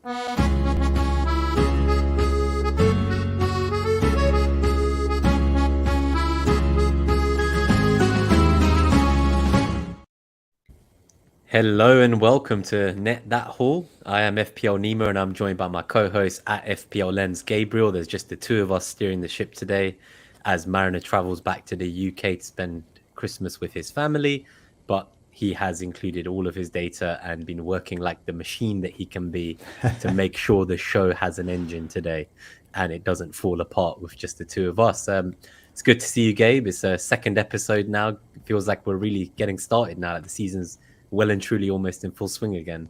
Hello and welcome to Net That Haul. I am FPL Nemo and I'm joined by my co-host at FPL Lens Gabriel. There's just the two of us steering the ship today as Mariner travels back to the UK to spend Christmas with his family, but he has included all of his data and been working like the machine that he can be to make sure the show has an engine today and it doesn't fall apart with just the two of us. It's good to see you, Gabe. It's a second episode now. It feels like we're really getting started now. The season's well and truly almost in full swing again.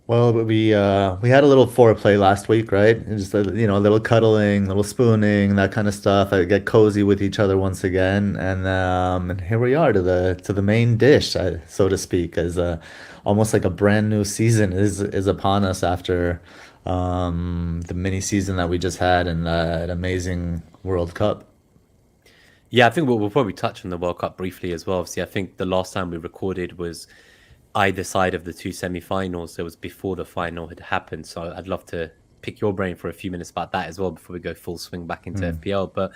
Well, we had a little foreplay last week, right? Just a little cuddling, little spooning, that kind of stuff. I get cozy with each other once again, and here we are to the main dish, so to speak, as almost like a brand new season is upon us after the mini season that we just had and an amazing World Cup. Yeah, I think we'll probably touch on the World Cup briefly as well. Obviously, I think the last time we recorded was either side of the two semi-finals. So it was before the final had happened. So I'd love to pick your brain for a few minutes about that as well before we go full swing back into FPL. But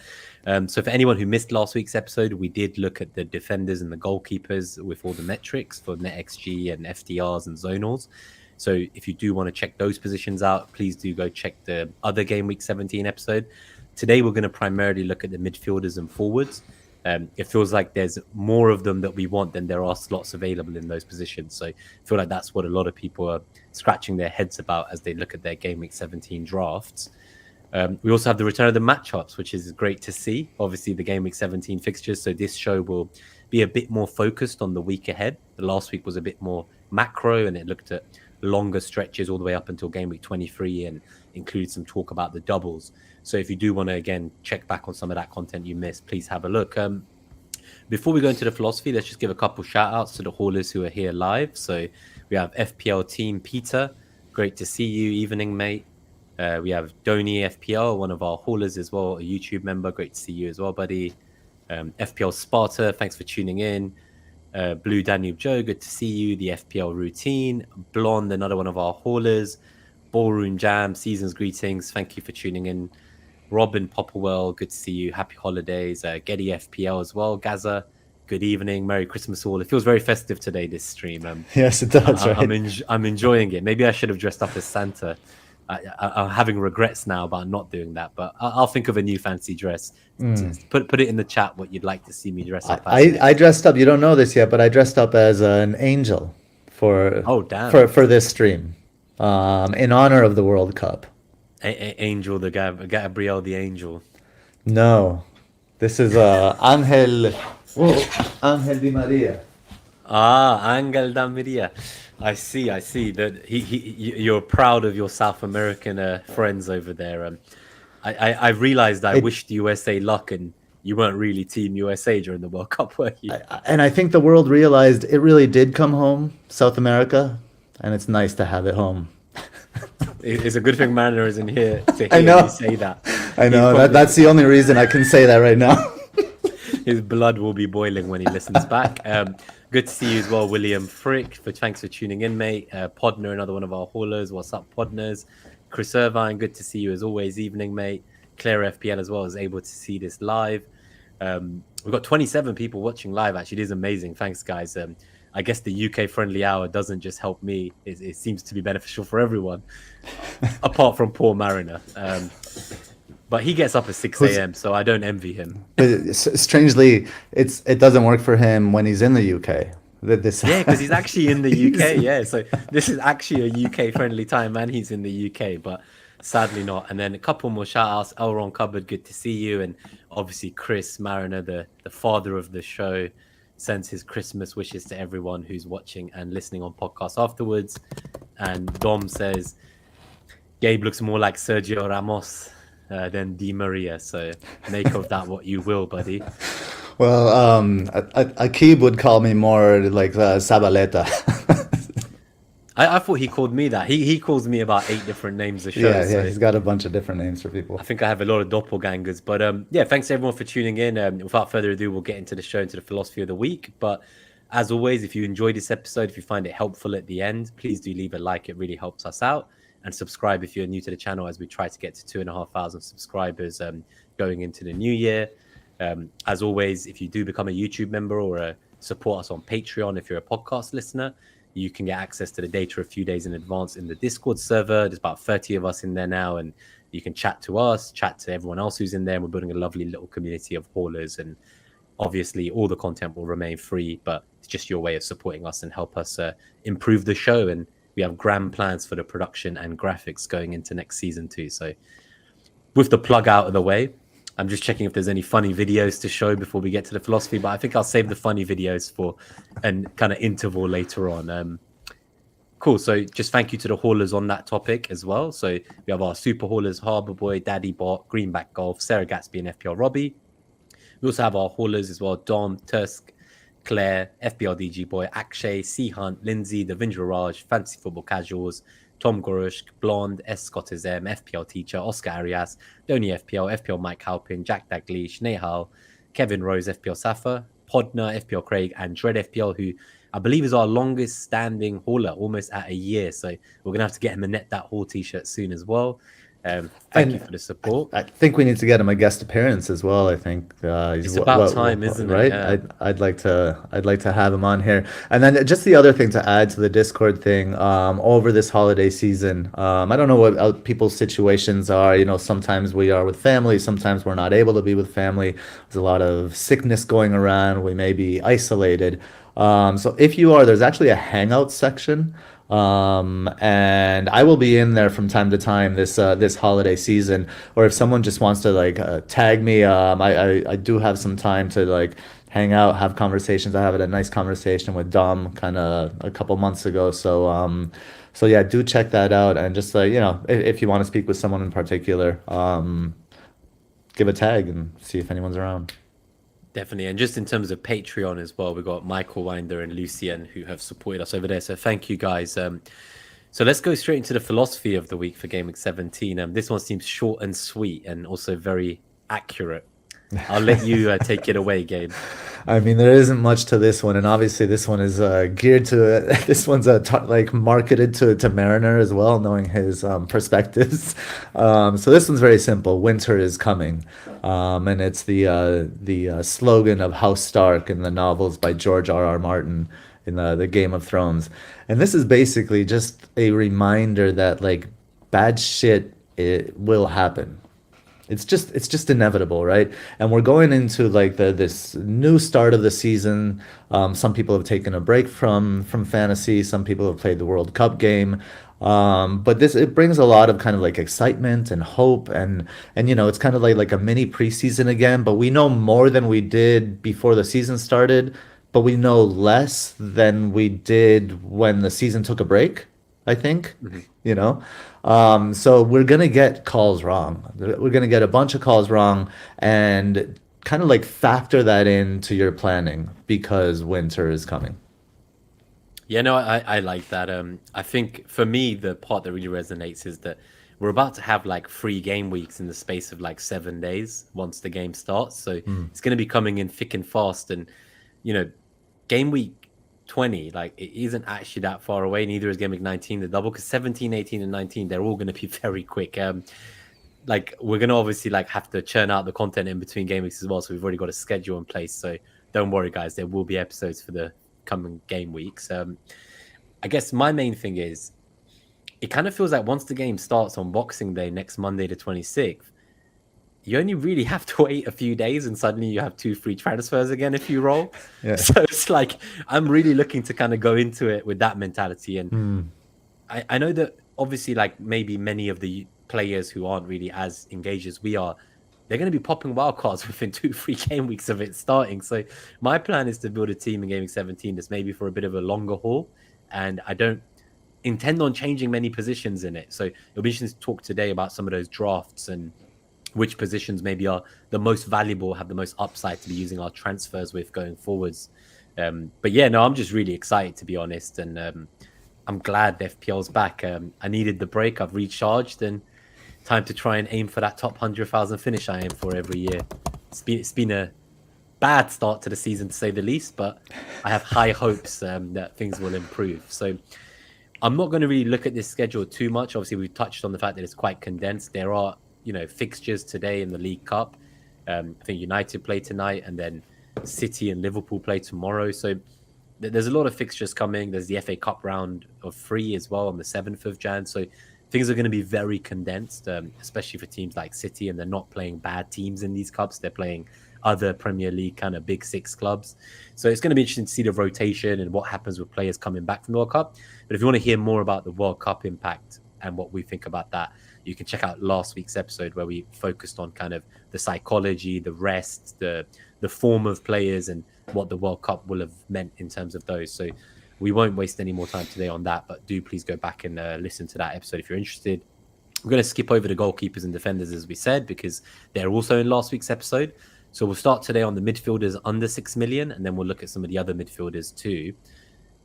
so for anyone who missed last week's episode, we did look at the defenders and the goalkeepers with all the metrics for NetxG and FDRs and Zonals. So if you do want to check those positions out, please do go check the other Gameweek 17 episode. Today, we're going to primarily look at the midfielders and forwards. It feels like there's more of them that we want than there are slots available in those positions. So I feel like that's what a lot of people are scratching their heads about as they look at their Game Week 17 drafts. We also have the return of the matchups, which is great to see. Obviously, the Game Week 17 fixtures. So this show will be a bit more focused on the week ahead. The last week was a bit more macro and it looked at longer stretches all the way up until Game Week 23 and included some talk about the doubles. So if you do want to, again, check back on some of that content you missed, please have a look. Before we go into the philosophy, let's just give a couple shout outs to the haulers who are here live. So we have FPL team Peter. Great to see you. Evening, mate. We have Donny FPL, one of our haulers as well, a YouTube member. Great to see you as well, buddy. FPL Sparta, thanks for tuning in. Blue Danube Joe, good to see you. The FPL Routine. Blonde, another one of our haulers. Ballroom Jam, season's greetings. Thank you for tuning in. Robin Popperwell, good to see you. Happy holidays. Getty FPL as well. Gaza, good evening. Merry Christmas all. It feels very festive today, this stream. Yes, it does, right? I'm enjoying it. Maybe I should have dressed up as Santa. I'm having regrets now about not doing that, but I'll think of a new fancy dress. Put it in the chat what you'd like to see me dress up as. I dressed up. You don't know this yet, but I dressed up as an angel for this stream in honor of the World Cup. Angel, the Gabriel, the angel. No, this is Angel Di Maria. Angel Di Maria. I see that you're proud of your South American friends over there. I realized I wished USA luck and you weren't really Team USA during the World Cup, were you? And I think the world realized it really did come home, South America, and it's nice to have it home. It's a good thing Mariner isn't here to hear me say that. I know, that's the only reason I can say that right now. His blood will be boiling when he listens back. Good to see you as well, William Frick. Thanks for tuning in, mate. Podner, another one of our haulers. What's up, Podners? Chris Irvine, good to see you as always. Evening, mate. Claire FPL as well is able to see this live. We've got 27 people watching live, actually. It is amazing. Thanks, guys. I guess the UK friendly hour doesn't just help me. It seems to be beneficial for everyone, apart from poor Mariner. But he gets up at 6 a.m., so I don't envy him. Strangely, it doesn't work for him when he's in the UK. Yeah, because he's actually in the UK. Yeah, so this is actually a UK-friendly time, and he's in the UK, but sadly not. And then a couple more shout-outs. Elron Cupboard, good to see you. And obviously Chris Mariner, the father of the show, sends his Christmas wishes to everyone who's watching and listening on podcast afterwards. And Dom says, Gabe looks more like Sergio Ramos than Di Maria, so make of that what you will, buddy. Well, Akib would call me more like Sabaleta. I thought he called me that. He calls me about 8 different names a show. Yeah, so he's got a bunch of different names for people. I think I have a lot of doppelgangers. But yeah, thanks everyone for tuning in. Without further ado, we'll get into the show, into the philosophy of the week. But as always, if you enjoyed this episode, if you find it helpful at the end, please do leave a like. It really helps us out. and subscribe if you're new to the channel, as we try to get to 2,500 subscribers going into the new year. As always, if you do become a YouTube member or support us on Patreon, if you're a podcast listener, you can get access to the data a few days in advance in the Discord server. There's about 30 of us in there now, and you can chat to us, chat to everyone else who's in there. And we're building a lovely little community of haulers, and obviously all the content will remain free, but it's just your way of supporting us and help us improve the show. And we have grand plans for the production and graphics going into next season too. So with the plug out of the way, I'm just checking if there's any funny videos to show before we get to the philosophy, but I think I'll save the funny videos for an kind of interval later on. Cool. So just thank you to the haulers on that topic as well. So we have our super haulers, Harbour Boy, Daddy Bot, Greenback Golf, Sarah Gatsby, and FPL Robbie. We also have our haulers as well: Dom, Tusk, Claire, FPL DG Boy, Akshay, C Hunt, Lindsay, Davindra Raj, Fantasy Football Casuals, Tom Gorushk, Blonde, S Scott is M, FPL Teacher, Oscar Arias, Doni FPL, FPL Mike Halpin, Jack Daglish, Nehal, Kevin Rose, FPL Safa, Podner, FPL Craig, and Dread FPL, who I believe is our longest standing hauler, almost at a year. So we're going to have to get him a Net That Haul t-shirt soon as well. Thank you for the support. I think we need to get him a guest appearance as well. I think it's about time, isn't it? Right? Yeah. I'd like to have him on here. And then just the other thing to add to the Discord thing, over this holiday season, I don't know what people's situations are. You know, sometimes we are with family, sometimes we're not able to be with family. There's a lot of sickness going around. We may be isolated. So if you are, there's actually a hangout section. And I will be in there from time to time this holiday season, or if someone just wants to tag me, I do have some time to hang out, have conversations. I had a nice conversation with Dom kind of a couple months ago. So yeah, do check that out. And just if you want to speak with someone in particular, give a tag and see if anyone's around. Definitely. And just in terms of Patreon as well, we've got Michael Winder and Lucien who have supported us over there. So thank you guys. So let's go straight into the philosophy of the week for Gameweek 17. This one seems short and sweet and also very accurate. I'll let you take it away, Gabe. I mean, there isn't much to this one, and obviously this one is geared to this one's marketed to Mariner as well, knowing his perspectives. So this one's very simple. Winter is coming, and it's the slogan of House Stark in the novels by George R.R. Martin in the Game of Thrones, and this is basically just a reminder that bad shit will happen. It's just inevitable, right? And we're going into this new start of the season. Some people have taken a break from fantasy. Some people have played the World Cup game. But it brings a lot of kind of excitement and hope, and it's kind of like a mini preseason again. But we know more than we did before the season started, but we know less than we did when the season took a break, I think. So we're gonna get calls wrong. We're gonna get a bunch of calls wrong, and kind of factor that into your planning because winter is coming. Yeah, no, I like that. I think for me, the part that really resonates is that we're about to have 3 game weeks in the space of 7 days once the game starts. So it's going to be coming in thick and fast. And, game week 20, it isn't actually that far away. Neither is game week 19, the double, because 17, 18, and 19, they're all going to be very quick. We're going to obviously have to churn out the content in between game weeks as well. So we've already got a schedule in place. So don't worry, guys. There will be episodes for the coming game weeks. I guess my main thing is it kind of feels like once the game starts on Boxing Day next Monday the 26th, you only really have to wait a few days and suddenly you have 2 free transfers again if you roll. Yeah. So it's I'm really looking to kind of go into it with that mentality. And I know that obviously maybe many of the players who aren't really as engaged as we are, they're going to be popping wildcards within 2-3 game weeks of it starting. So my plan is to build a team in Gameweek 17 that's maybe for a bit of a longer haul. And I don't intend on changing many positions in it. So it'll be interesting to talk today about some of those drafts and which positions maybe are the most valuable, have the most upside to be using our transfers with going forwards. But yeah, no, I'm just really excited, to be honest. And I'm glad the FPL's back. I needed the break. I've recharged and time to try and aim for that top 100,000 finish I aim for every year. It's been a bad start to the season, to say the least, but I have high hopes that things will improve. So I'm not going to really look at this schedule too much. Obviously, we've touched on the fact that it's quite condensed. There are, fixtures today in the League Cup. I think United play tonight, and then City and Liverpool play tomorrow. So there's a lot of fixtures coming. There's the FA Cup round of 3 as well on the 7th of Jan. So things are going to be very condensed, especially for teams like City, and they're not playing bad teams in these cups. They're playing other Premier League kind of big 6 clubs. So it's going to be interesting to see the rotation and what happens with players coming back from the World Cup. But if you want to hear more about the World Cup impact and what we think about that, you can check out last week's episode where we focused on kind of the psychology, the rest, the form of players, and what the World Cup will have meant in terms of those. So we won't waste any more time today on that, but do please go back and listen to that episode if you're interested. We're going to skip over the goalkeepers and defenders, as we said, because they're also in last week's episode. So we'll start today on the midfielders under 6 million, and then we'll look at some of the other midfielders too.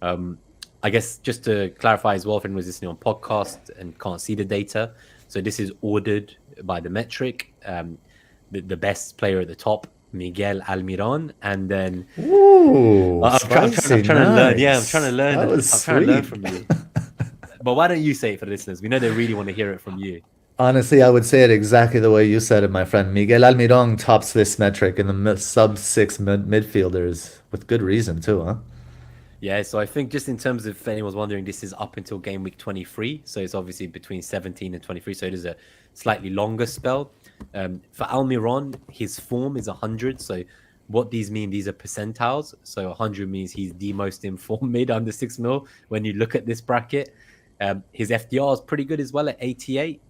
I guess just to clarify as well, if anyone's listening on podcast and can't see the data, so this is ordered by the metric. The best player at the top, Miguel Almiron, and then I'm trying to learn. Yeah, I'm trying to learn. I'm trying to learn from you. But why don't you say it for the listeners? We know they really want to hear it from you. Honestly, I would say it exactly the way you said it, my friend. Miguel Almiron tops this metric in the sub-6 midfielders with good reason too, huh? Yeah, so I think just in terms of, if anyone's wondering, this is up until game week 23. So it's obviously between 17 and 23. So it is a slightly longer spell. For Almiron, his form is 100. So what these mean, these are percentiles. So 100 means he's the most informed mid under 6 mil when you look at this bracket. His FDR is pretty good as well at 88.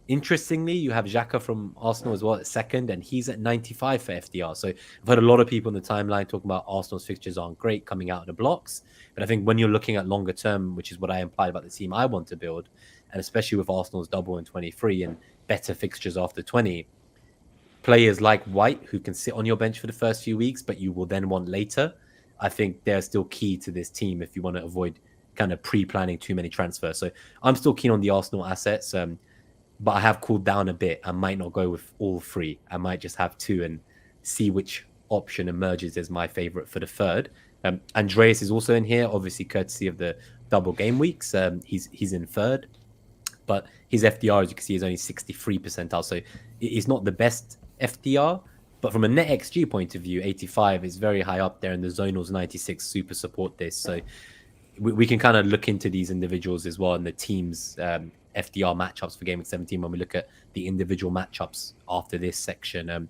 Interestingly, you have Xhaka from Arsenal as well at second, and he's at 95 for FDR. So I've heard a lot of people in the timeline talking about Arsenal's fixtures aren't great coming out of the blocks. But I think when you're looking at longer term, which is what I implied about the team I want to build, and especially with Arsenal's double in 23 and better fixtures after 20, players like White, who can sit on your bench for the first few weeks, but you will then want later, I think they're still key to this team if you want to avoid kind of pre-planning too many transfers. So I'm still keen on the Arsenal assets. But I have cooled down a bit. I might not go with all 3. I might just have 2 and see which option emerges as my favorite for the third. Andreas is also in here, obviously courtesy of the double game weeks. He's in third, but his FDR, as you can see, is only 63 percentile. So it's not the best FDR, but from a NetxG point of view, 85 is very high up there, and the Zonals 96 super support this. So we can kind of look into these individuals as well, and the teams FDR matchups for Gameweek 17 when we look at the individual matchups after this section.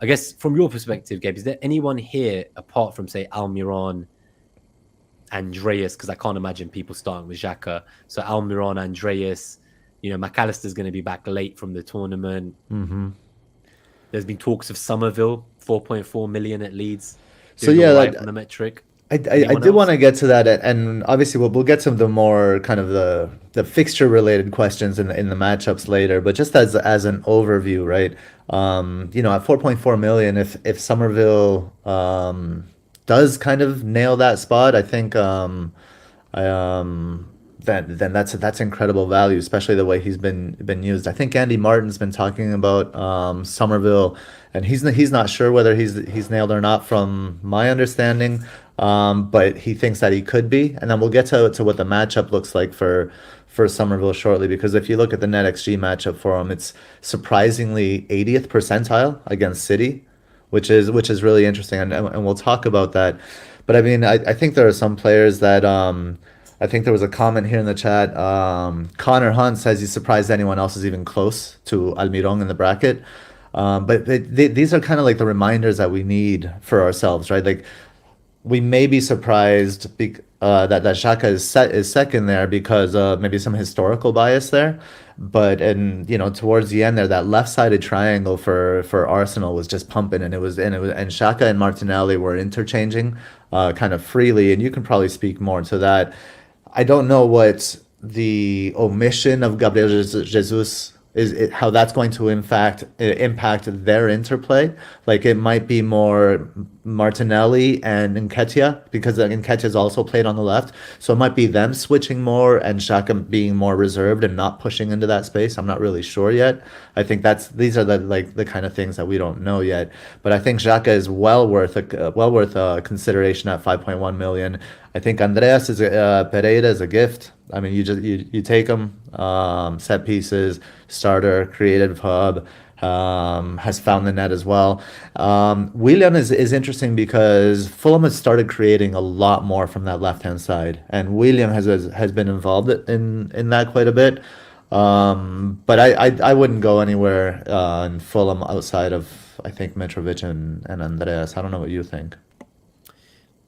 I guess from your perspective, Gabe, is there anyone here apart from, say, Almiron, Andreas, because I can't imagine people starting with Xhaka. So Almiron, Andreas, McAllister's going to be back late from the tournament. Mm-hmm. There's been talks of Somerville, 4.4 million at Leeds. So yeah, on the metric. I did want to get to that, and obviously we'll get to the more kind of the fixture related questions in the matchups later. But just as an overview, right? At 4.4 million, if Somerville does kind of nail that spot, I think then that's incredible value, especially the way he's been used. I think Andy Martin's been talking about Somerville, and he's not sure whether he's nailed or not from my understanding. But he thinks that he could be, and then we'll get to what the matchup looks like for Somerville shortly. Because if you look at the NetxG matchup for him, it's surprisingly 80th percentile against City, which is really interesting, and we'll talk about that. But I mean, I think there are some players that I think there was a comment here in the chat. Connor Hunt says he's surprised anyone else is even close to Almiron in the bracket. But these are kind of like the reminders that we need for ourselves, right? Like, we may be surprised that Xhaka is second there because maybe some historical bias there, but towards the end there, that left-sided triangle for Arsenal was just pumping, and Xhaka and Martinelli were interchanging kind of freely, and you can probably speak more to that. I don't know what the omission of Gabriel Jesus how that's going to impact their interplay. Like, it might be more Martinelli and Nketiah, because Nketiah's also played on the left, so it might be them switching more and Xhaka being more reserved and not pushing into that space. I'm not really sure yet. I think these are the kind of things that we don't know yet. But I think Xhaka is well worth consideration at 5.1 million. I think Andreas is Pereira is a gift. I mean, you take him, set pieces, starter, creative hub, has found the net as well. William is interesting because Fulham has started creating a lot more from that left hand side, and William has been involved in that quite a bit. But I wouldn't go anywhere in Fulham outside of I think Mitrovic and Andreas. I don't know what you think.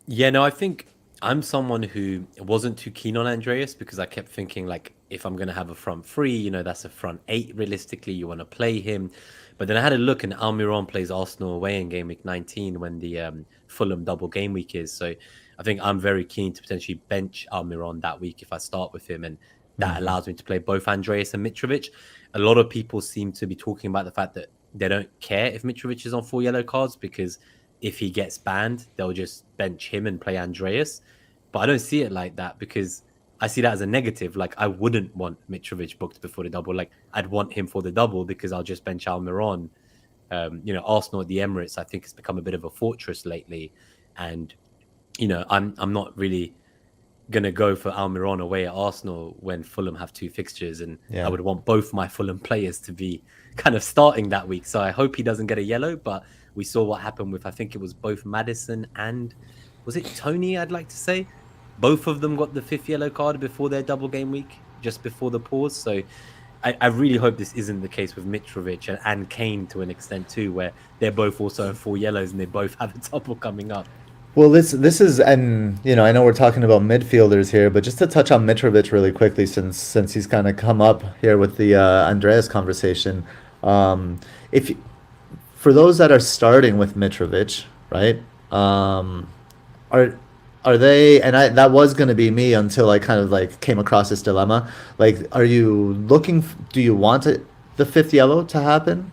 Yeah, no, I think I'm someone who wasn't too keen on Andreas because I kept thinking like if I'm gonna have a front three, that's a front eight realistically. You want to play him, but then I had a look and Almiron plays Arsenal away in game week 19 when the Fulham double game week is. So I think I'm very keen to potentially bench Almiron that week if I start with him, and that Mm-hmm. allows me to play both Andreas and Mitrovic. A lot of people seem to be talking about the fact that they don't care if Mitrovic is on 4 yellow cards because if he gets banned, they'll just bench him and play Andreas. But I don't see it like that because I see that as a negative. Like, I wouldn't want Mitrovic booked before the double. Like, I'd want him for the double because I'll just bench Almiron. Arsenal at the Emirates, I think, has become a bit of a fortress lately. And, I'm not really going to go for Almiron away at Arsenal when Fulham have 2 fixtures. And Yeah. I would want both my Fulham players to be kind of starting that week. So I hope he doesn't get a yellow, but we saw what happened with, I think it was both Maddison and, was it Tony, I'd like to say? Both of them got the 5th yellow card before their double game week, just before the pause. So I really hope this isn't the case with Mitrovic and Kane to an extent too, where they're both also in 4 yellows and they both have a double coming up. Well, this is, and I know we're talking about midfielders here, but just to touch on Mitrovic really quickly, since he's kind of come up here with the Andreas conversation, if for those that are starting with Mitrovic, right? Are they? And that was going to be me until I kind of like came across this dilemma. Like, are you looking? Do you want the 5th yellow to happen?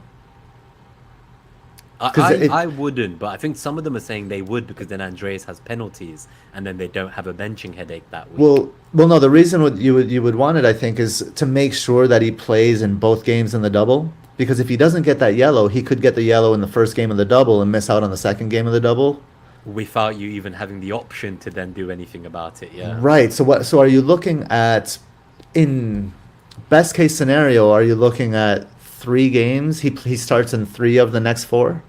I wouldn't, but I think some of them are saying they would because then Andreas has penalties and then they don't have a benching headache that week. Well, no. The reason you would want it, I think, is to make sure that he plays in both games in the double. Because if he doesn't get that yellow, he could get the yellow in the first game of the double and miss out on the second game of the double. Without you even having the option to then do anything about it, yeah. Right. So are you looking at, in best case scenario, are you looking at 3 games? He starts in 3 of the next 4.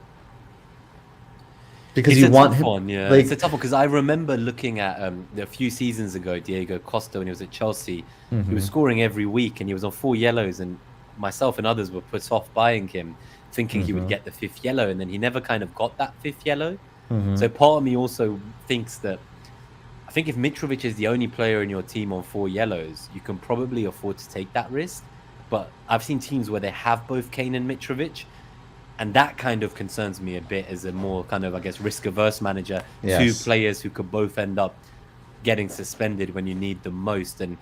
Because It's you a want tough him, one, yeah. like, It's a tough one because I remember looking at a few seasons ago, Diego Costa when he was at Chelsea. He was scoring every week and he was on 4 yellows, and myself and others were put off buying him, thinking he would get the 5th yellow, and then he never kind of got that 5th yellow. So part of me also thinks that I think if Mitrovic is the only player in your team on 4 yellows, you can probably afford to take that risk. But I've seen teams where they have both Kane and Mitrovic, and that kind of concerns me a bit as a more kind of, I guess, risk-averse manager. Yes. 2 players who could both end up getting suspended when you need them most. And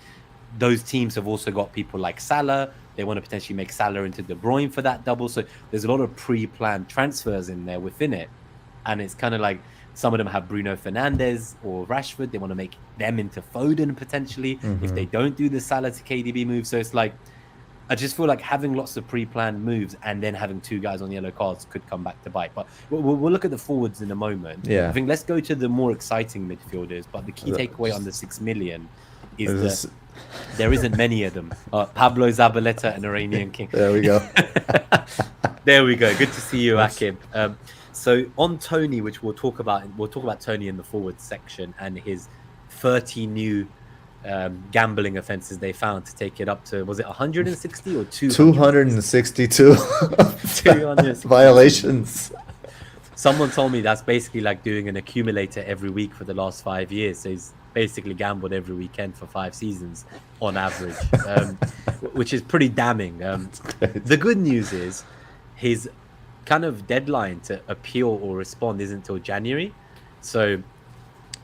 those teams have also got people like Salah. They want to potentially make Salah into De Bruyne for that double. So there's a lot of pre-planned transfers in there within it. And it's kind of like some of them have Bruno Fernandes or Rashford. They want to make them into Foden potentially if they don't do the Salah to KDB move. So it's like, I just feel like having lots of pre-planned moves and then having 2 guys on yellow cards could come back to bite. But we'll look at the forwards in a moment. Yeah. I think let's go to the more exciting midfielders. But the key takeaway on the 6 million is that there isn't many of them. Pablo Zabaleta and Iranian King. There we go. There we go. Good to see you, Akib. So on Tony, which we'll talk about Tony in the forward section and his 30 new gambling offenses they found to take it up to, was it 160 or 262 violations. Someone told me that's basically like doing an accumulator every week for the last 5 years. So he's basically gambled every weekend for 5 seasons on average, which is pretty damning. The good news is his kind of deadline to appeal or respond isn't until January. So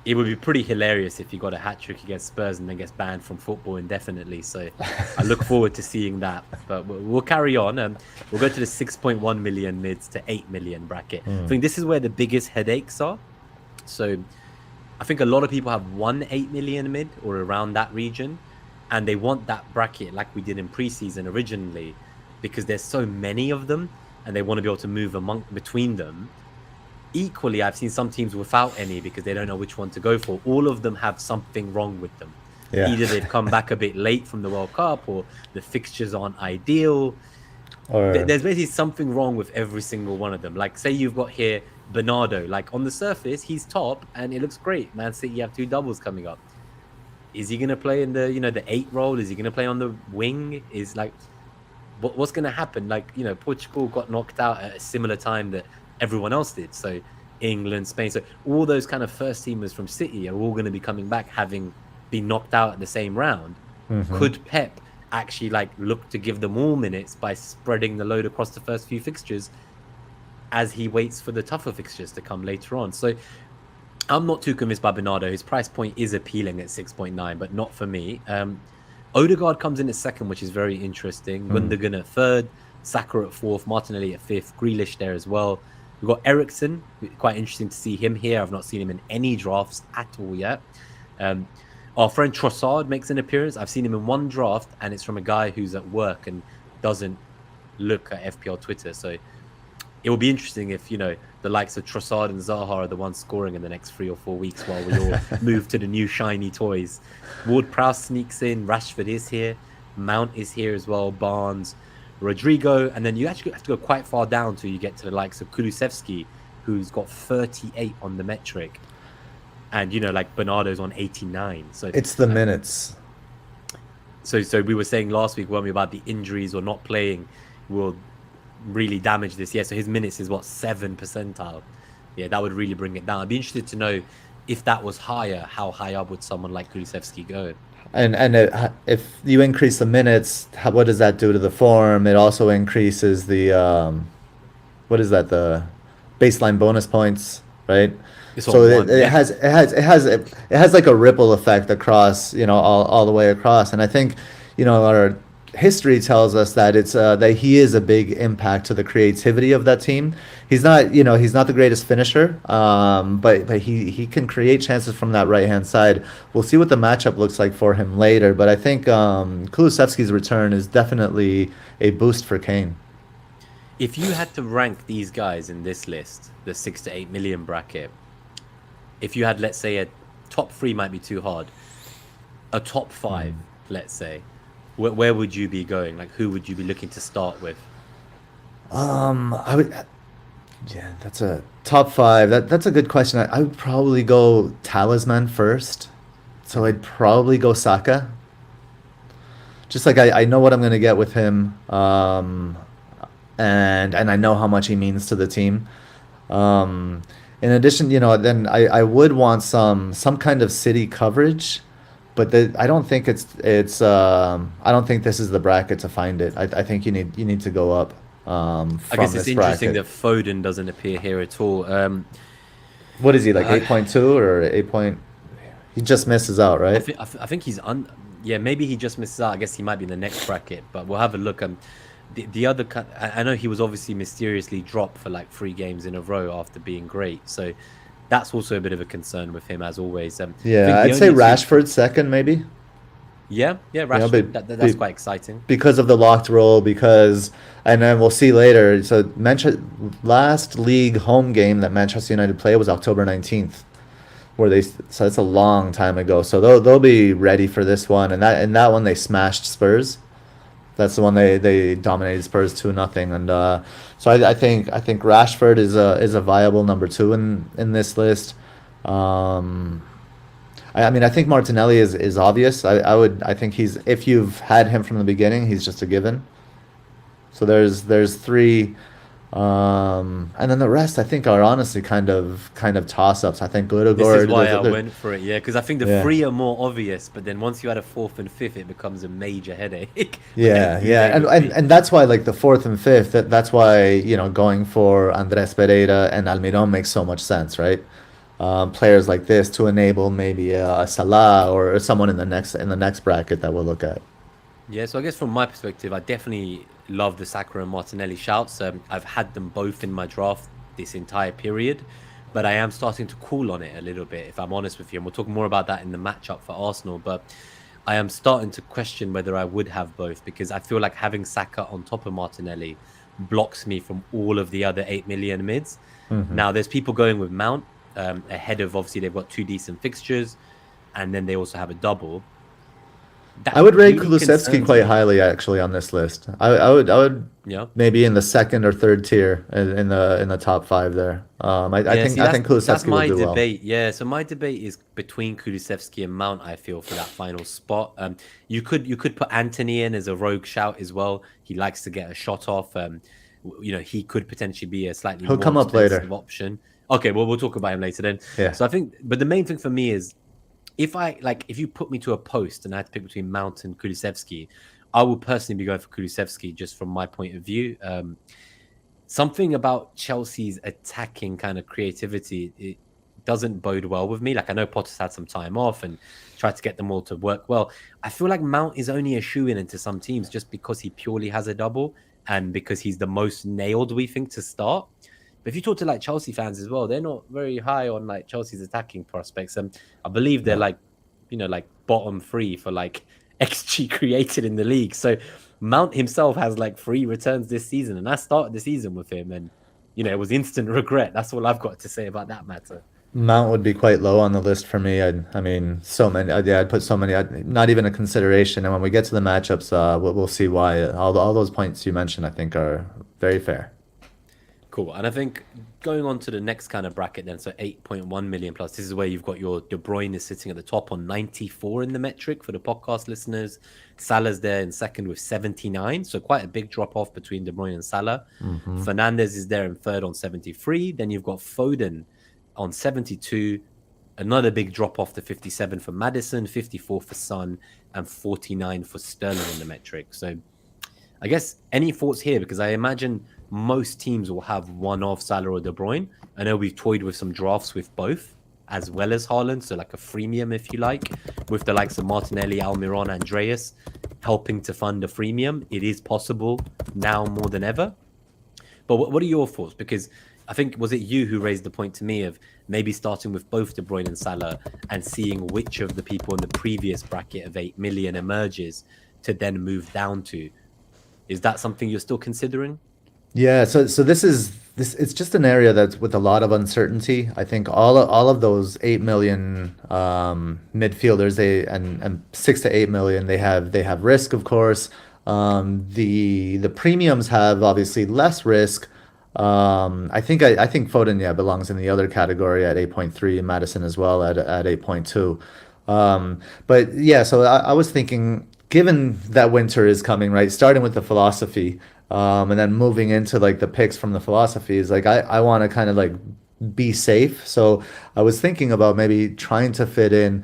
it would be pretty hilarious if he got a hat-trick against Spurs and then gets banned from football indefinitely. So I look forward to seeing that. But we'll carry on. We'll go to the 6.1 million mids to 8 million bracket. I think this is where the biggest headaches are. So I think a lot of people have 8 million mid or around that region. And they want that bracket like we did in preseason originally because there's so many of them and they want to be able to move between them. equally, I've seen some teams without any because they don't know which one to go for. All of them have something wrong with them. Yeah. Either they've come back a bit late from the World Cup, or the fixtures aren't ideal. Or There's basically something wrong with every single one of them. Like, say you've got here Bernardo. Like, on the surface, he's top and it looks great. Man City have 2 doubles coming up. Is he going to play in the, the 8 role? Is he going to play on the wing? Is like, what's going to happen? Like, Portugal got knocked out at a similar time that everyone else did. So England, Spain. So all those kind of first teamers from City are all going to be coming back having been knocked out at the same round. Could Pep actually look to give them all minutes by spreading the load across the first few fixtures as he waits for the tougher fixtures to come later on? So I'm not too convinced by Bernardo. His price point is appealing at 6.9, but not for me. Odegaard comes in at second, which is very interesting. Gundogan at third, Saka at fourth, Martinelli at fifth, Grealish there as well. We've got Eriksen. Quite interesting to see him here. I've not seen him in any drafts at all yet. Our friend Trossard makes an appearance. I've seen him in one draft, and it's from a guy who's at work and doesn't look at FPL Twitter. So it will be interesting if, the likes of Trossard and Zaha are the ones scoring in the next 3 or 4 weeks while we all move to the new shiny toys. Ward-Prowse sneaks in. Rashford is here. Mount is here as well. Barnes, Rodrigo. And then you actually have to go quite far down till you get to the likes of Kulusevski, who's got 38 on the metric. And, Bernardo's on 89. So it's the minutes. So we were saying last week, weren't we, about the injuries or not playing will really damage this. Yeah, so his minutes is, 7 percentile. Yeah, that would really bring it down. I'd be interested to know if that was higher, how high up would someone like Kulusevski go? And if you increase the minutes, what does that do to the form? It also increases the, what is that, the baseline bonus points, right? So it has like a ripple effect across, all the way across. And I think, our history tells us that it's that he is a big impact to the creativity of that team. He's not, he's not the greatest finisher, but he can create chances from that right hand side. We'll see what the matchup looks like for him later. But I think Kulusevski's return is definitely a boost for Kane. If you had to rank these guys in this list, the 6 to 8 million bracket, if you had, let's say, a top 3 might be too hard, a top 5, let's say, where would you be going? Like, who would you be looking to start with? I would, yeah, that's a top 5. That's a good question. I would probably go Talisman first. So I'd probably go Saka. Just like I know what I'm gonna get with him, and I know how much he means to the team. In addition, then I would want some kind of city coverage, but I don't think I don't think this is the bracket to find it. I think you need to go up. From I guess it's this interesting bracket. that Foden doesn't appear here at all. What is he, like 8.2 or 8 point? He just misses out, right? I think he's yeah, maybe he just misses out. I guess he might be in the next bracket, but we'll have a look. The other, I know he was obviously mysteriously dropped for 3 games in a row after being great, so that's also a bit of a concern with him, as always. Yeah, I'd say Rashford second, maybe. Yeah, Rashford. That's quite exciting because of the locked role. And then we'll see later. So last league home game that Manchester United played was October 19th, so it's a long time ago. So they'll be ready for this one, and that one they smashed Spurs. That's the one they dominated Spurs 2-0, and so I think Rashford is a viable number 2 in this list. I mean, I think Martinelli is obvious. I think if you've had him from the beginning, he's just a given. So there's 3, and then the rest I think are honestly kind of toss-ups. I think Odegaard. This is why I went for it, yeah, because I think the 3 are more obvious, but then once you add a 4th and 5th, it becomes a major headache. Yeah, and that's why the 4th and 5th. That's why going for Andres Pereira and Almiron makes so much sense, right? Players like this to enable maybe a Salah or someone in the next bracket that we'll look at. Yeah, so I guess from my perspective, I definitely love the Saka and Martinelli shouts. I've had them both in my draft this entire period, but I am starting to cool on it a little bit, if I'm honest with you. And we'll talk more about that in the matchup for Arsenal, but I am starting to question whether I would have both, because I feel like having Saka on top of Martinelli blocks me from all of the other 8 million mids. Mm-hmm. Now, there's people going with Mount ahead of, obviously, they've got 2 decent fixtures, and then they also have a double. That I would rate really Kulusevski concerns quite me. highly actually on this list. I would Yeah. maybe in the second or third tier in the top five there. Yeah, see, I think that's Kulusevski will my do well. debate. Yeah, so my debate is between Kulusevski and Mount, I feel, for that final spot. You could put Anthony in as a rogue shout as well. He likes to get a shot off. He could potentially be a slightly He'll more come up expensive later. option. Okay, well, we'll talk about him later then. Yeah. So I think, but the main thing for me is if you put me to a post and I had to pick between Mount and Kulusevski, I would personally be going for Kulusevski just from my point of view. Something about Chelsea's attacking kind of creativity, it doesn't bode well with me. Like, I know Potter's had some time off and tried to get them all to work well. I feel like Mount is only a shoe-in into some teams just because he purely has a double and because he's the most nailed, we think, to start. But if you talk to like Chelsea fans as well, they're not very high on like Chelsea's attacking prospects. And I believe they're No. like, like bottom 3 for like XG created in the league. So Mount himself has like 3 returns this season, and I started the season with him, and it was instant regret. That's all I've got to say about that matter. Mount would be quite low on the list for me. I mean, so many. Yeah, I'd put so many. Not even a consideration. And when we get to the matchups, we'll see why. All those points you mentioned, I think, are very fair. Cool. And I think going on to the next kind of bracket then, so 8.1 million plus, this is where you've got your De Bruyne is sitting at the top on 94 in the metric for the podcast listeners. Salah's there in second with 79, so quite a big drop off between De Bruyne and Salah. Mm-hmm. Fernandez is there in third on 73. Then you've got Foden on 72. Another big drop off to 57 for Maddison, 54 for Son, and 49 for Sterling in the metric. So I guess any thoughts here? Because I imagine most teams will have one of Salah or De Bruyne. I know we've toyed with some drafts with both, as well as Haaland, so like a freemium, if you like, with the likes of Martinelli, Almiron, Andreas, helping to fund a freemium. It is possible now more than ever. But what are your thoughts? Because I think, was it you who raised the point to me of maybe starting with both De Bruyne and Salah and seeing which of the people in the previous bracket of 8 million emerges to then move down to? Is that something you're still considering? Yeah, so this it's just an area that's with a lot of uncertainty. I think all of those 8 million midfielders, and 6 to 8 million, they have risk, of course. The premiums have obviously less risk. I think Foden, yeah, belongs in the other category at 8.3, and Madison as well at 8.2. But yeah, so I was thinking, given that winter is coming, right, starting with the philosophy, and then moving into like the picks from the philosophy is like I want to kind of like be safe. So I was thinking about maybe trying to fit in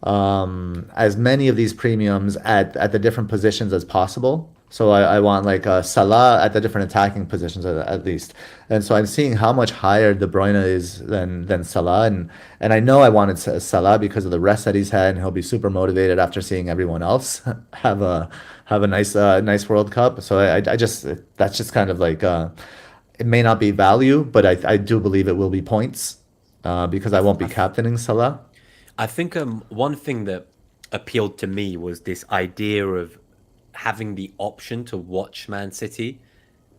as many of these premiums at the different positions as possible. So I want like Salah at the different attacking positions at least. And so I'm seeing how much higher De Bruyne is than Salah. And I know I wanted Salah because of the rest that he's had, and he'll be super motivated after seeing everyone else have a nice World Cup. So I just that's just kind of like it may not be value, but I do believe it will be points because I won't be captaining Salah. I think one thing that appealed to me was this idea of having the option to watch Man City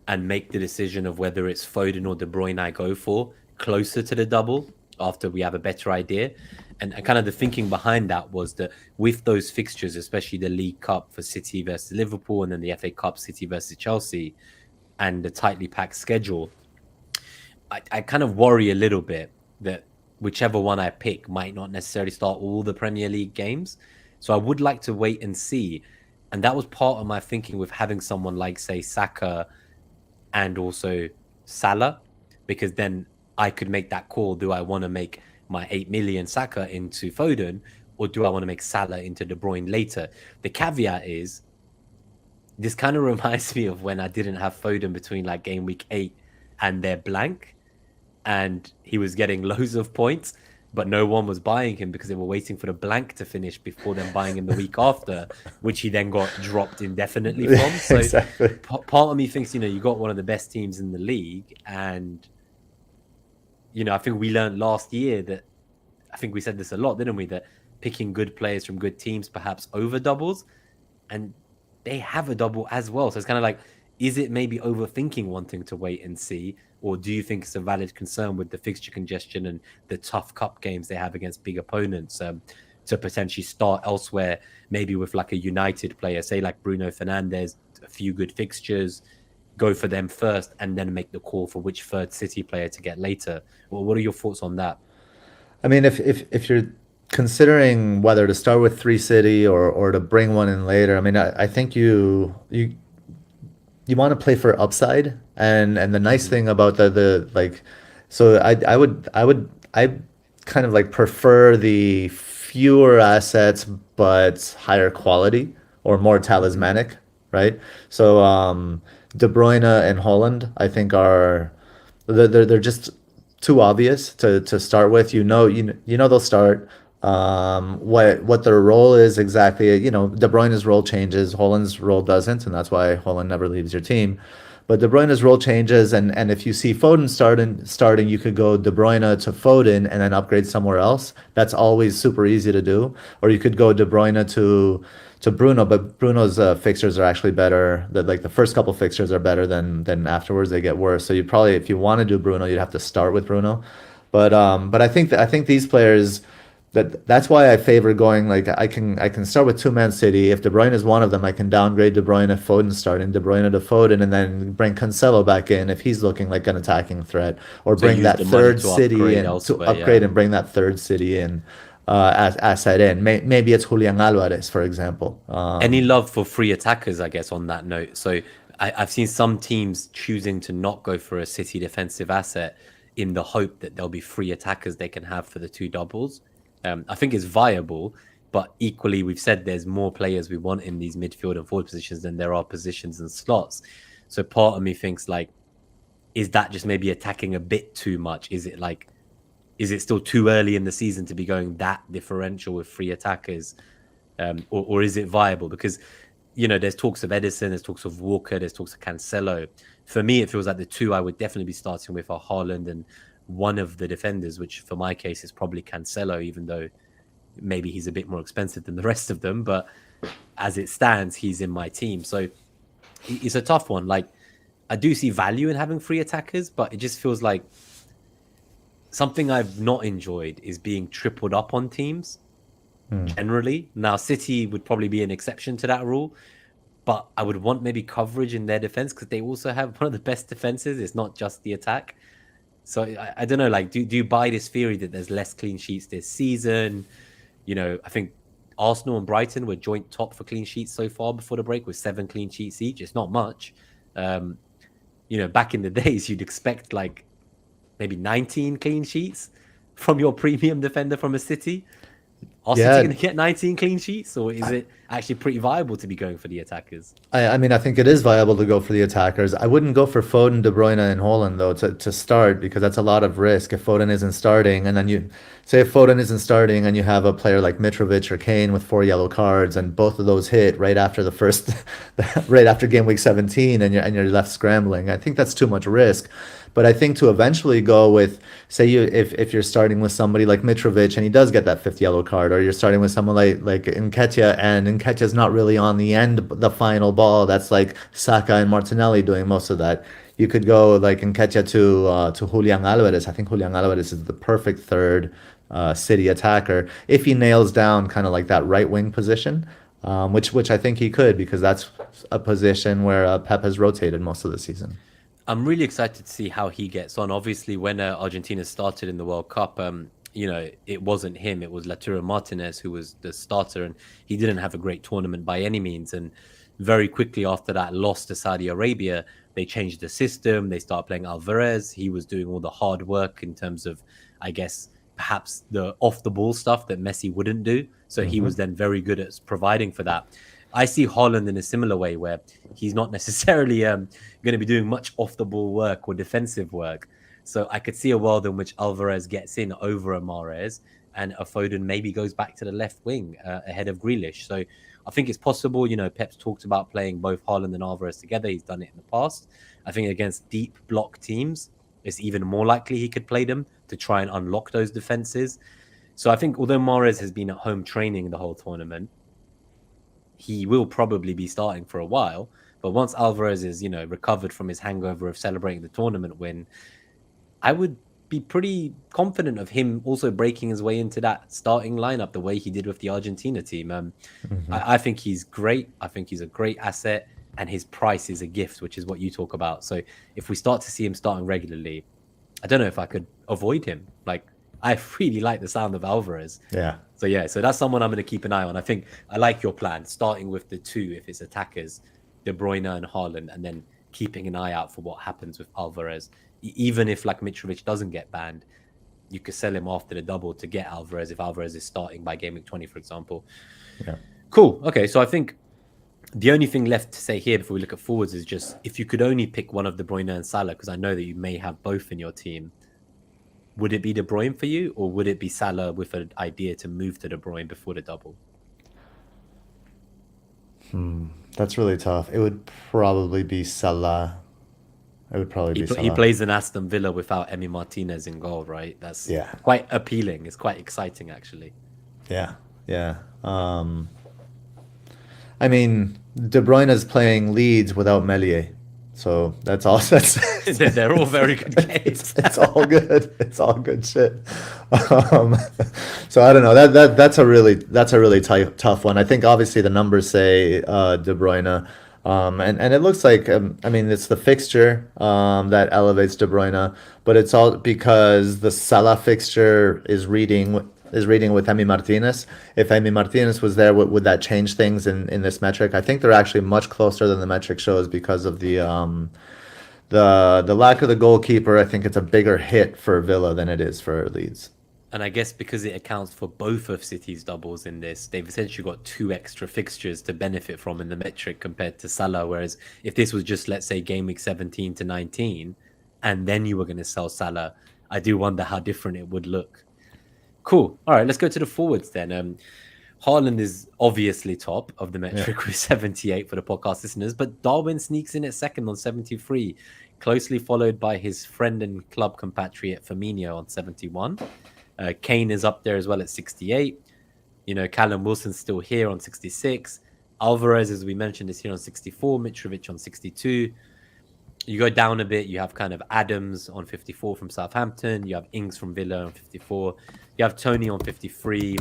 and make the decision of whether it's Foden or De Bruyne I go for closer to the double after we have a better idea. And kind of the thinking behind that was that with those fixtures, especially the League Cup for City versus Liverpool and then the FA Cup City versus Chelsea and the tightly packed schedule, I kind of worry a little bit that whichever one I pick might not necessarily start all the Premier League games. So I would like to wait and see. And that was part of my thinking with having someone like, say, Saka and also Salah, because then I could make that call. Do I want to make my 8 million Saka into Foden, or do I want to make Salah into De Bruyne later? The caveat is, this kind of reminds me of when I didn't have Foden between like game week 8 and their blank, and he was getting loads of points, but no one was buying him because they were waiting for the blank to finish before them buying him the week after, which he then got dropped indefinitely from. So Exactly. part of me thinks, you got one of the best teams in the league. And, I think we learned last year that, I think we said this a lot, didn't we? That picking good players from good teams perhaps over doubles. And they have a double as well. So it's kind of like, is it maybe overthinking wanting to wait and see? Or do you think it's a valid concern with the fixture congestion and the tough cup games they have against big opponents to potentially start elsewhere, maybe with like a United player, say like Bruno Fernandes, a few good fixtures, go for them first and then make the call for which third City player to get later? Well, what are your thoughts on that? I mean, if you're considering whether to start with three City or to bring one in later, I mean, I think you want to play for upside, and the nice Mm-hmm. thing about the like, so I kind of like prefer the fewer assets but higher quality or more Mm-hmm. talismanic, right? So De Bruyne and Holland I think are they're just too obvious to start with. You know they'll start. What their role is exactly. You know, De Bruyne's role changes, Holland's role doesn't, and that's why Holland never leaves your team. But De Bruyne's role changes, and if you see Foden starting, you could go De Bruyne to Foden and then upgrade somewhere else. That's always super easy to do. Or you could go De Bruyne to Bruno, but Bruno's fixtures are actually better. Like the first couple fixtures are better than afterwards. They get worse. So you probably, if you want to do Bruno, you'd have to start with Bruno. But I think these players that's why I favor going like I can start with two Man City. If De Bruyne is one of them, I can downgrade De Bruyne, Foden starting De Bruyne to Foden, and then bring Cancelo back in if he's looking like an attacking threat, or So bring use that the money third to City upgrade in to elsewhere, yeah. upgrade and bring that third City in as asset in. Maybe it's Julian Alvarez, for example. Any love for free attackers, I guess, on that note? So I've seen some teams choosing to not go for a City defensive asset in the hope that there'll be free attackers they can have for the two doubles. I think it's viable, but equally, we've said there's more players we want in these midfield and forward positions than there are positions and slots. So part of me thinks like, is that just maybe attacking a bit too much? Is it still too early in the season to be going that differential with free attackers? Or is it viable? Because, there's talks of Edison, there's talks of Walker, there's talks of Cancelo. For me, it feels like the two I would definitely be starting with are Haaland and one of the defenders, which for my case is probably Cancelo, even though maybe he's a bit more expensive than the rest of them. But as it stands, he's in my team. So it's a tough one. Like, I do see value in having free attackers, but it just feels like something I've not enjoyed is being tripled up on teams generally. Now, City would probably be an exception to that rule, but I would want maybe coverage in their defense because they also have one of the best defenses. It's not just the attack. So I don't know, like, do you buy this theory that there's less clean sheets this season? I think Arsenal and Brighton were joint top for clean sheets so far before the break with 7 clean sheets each. It's not much. Back in the days, you'd expect like maybe 19 clean sheets from your premium defender from a City. Are City Yeah, going to get 19 clean sheets, or is it actually pretty viable to be going for the attackers? I mean, I think it is viable to go for the attackers. I wouldn't go for Foden, De Bruyne, and Haaland though to start because that's a lot of risk if Foden isn't starting, and then you say if Foden isn't starting and you have a player like Mitrovic or Kane with 4 yellow cards, and both of those hit right after the first, right after Gameweek 17, and you're left scrambling. I think that's too much risk. But I think to eventually go with, say you if you're starting with somebody like Mitrovic and he does get that fifth yellow card, or you're starting with someone like Nketiah and Nketiah's not really on the final ball. That's like Saka and Martinelli doing most of that. You could go like Nketiah to Julian Alvarez. I think Julian Alvarez is the perfect third City attacker if he nails down kind of like that right wing position, which I think he could because that's a position where Pep has rotated most of the season. I'm really excited to see how he gets on. Obviously, when Argentina started in the World Cup, it wasn't him. It was Lautaro Martinez who was the starter, and he didn't have a great tournament by any means. And very quickly after that loss to Saudi Arabia, they changed the system. They started playing Alvarez. He was doing all the hard work in terms of, I guess, perhaps the off the ball stuff that Messi wouldn't do. So he was then very good at providing for that. I see Holland in a similar way where he's not necessarily going to be doing much off the ball work or defensive work. So I could see a world in which Alvarez gets in over a Mahrez and a Foden maybe goes back to the left wing ahead of Grealish. So I think it's possible. Pep's talked about playing both Haaland and Alvarez together. He's done it in the past. I think against deep block teams, it's even more likely he could play them to try and unlock those defenses. So I think although Mahrez has been at home training the whole tournament, he will probably be starting for a while. But once Alvarez is, recovered from his hangover of celebrating the tournament win, I would be pretty confident of him also breaking his way into that starting lineup the way he did with the Argentina team. I think he's great. I think he's a great asset, and his price is a gift, which is what you talk about. So if we start to see him starting regularly, I don't know if I could avoid him. Like, I really like the sound of Alvarez. Yeah. So that's someone I'm going to keep an eye on. I think I like your plan, starting with the two if it's attackers, De Bruyne and Haaland, and then keeping an eye out for what happens with Alvarez. Even if like Mitrovic doesn't get banned, you could sell him after the double to get Alvarez if Alvarez is starting by Gameweek 20, for example. Yeah. Cool. Okay, so I think the only thing left to say here before we look at forwards is just if you could only pick one of De Bruyne and Salah, because I know that you may have both in your team, would it be De Bruyne for you, or would it be Salah with an idea to move to De Bruyne before the double? That's really tough. It would probably be Salah. It would probably be Salah. He plays in Aston Villa without Emi Martinez in goal, right? That's quite appealing. It's quite exciting, actually. Yeah. I mean, De Bruyne is playing Leeds without Meslier, so that's all. They're all very good games. It's all good. It's all good shit. So I don't know. That's a really tough one. I think obviously the numbers say De Bruyne. And it looks like it's the fixture that elevates De Bruyne, but it's all because the Salah fixture is reading with Emi Martinez. If Emi Martinez was there, would that change things in this metric? I think they're actually much closer than the metric shows because of the lack of the goalkeeper. I think it's a bigger hit for Villa than it is for Leeds. And I guess because it accounts for both of City's doubles in this, they've essentially got 2 extra fixtures to benefit from in the metric compared to Salah. Whereas if this was just, let's say, game week 17 to 19, and then you were going to sell Salah, I do wonder how different it would look. Cool. All right, let's go to the forwards then. Haaland is obviously top of the metric with 78 for the podcast listeners, but Darwin sneaks in at second on 73, closely followed by his friend and club compatriot Firmino on 71. Kane is up there as well at 68. Callum Wilson's still here on 66. Alvarez, as we mentioned, is here on 64. Mitrovic on 62. You go down a bit, you have kind of Adams on 54 from Southampton. You have Ings from Villa on 54. You have Tony on 53.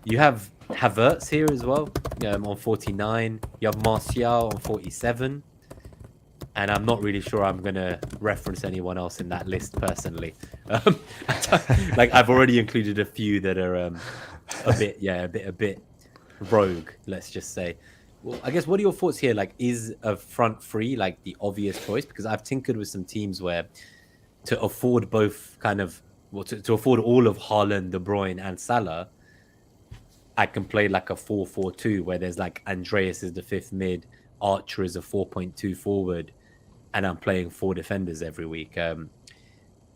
You have Havertz here as well on 49. You have Martial on 47. And I'm not really sure I'm going to reference anyone else in that list personally. I've already included a few that are a bit rogue, let's just say. Well, I guess, what are your thoughts here? Like, is a front three like the obvious choice? Because I've tinkered with some teams where to afford both to afford all of Haaland, De Bruyne and Salah, I can play like a 4-4-2 where there's like Andreas is the 5th mid, Archer is a 4.2 forward, and I'm playing 4 defenders every week.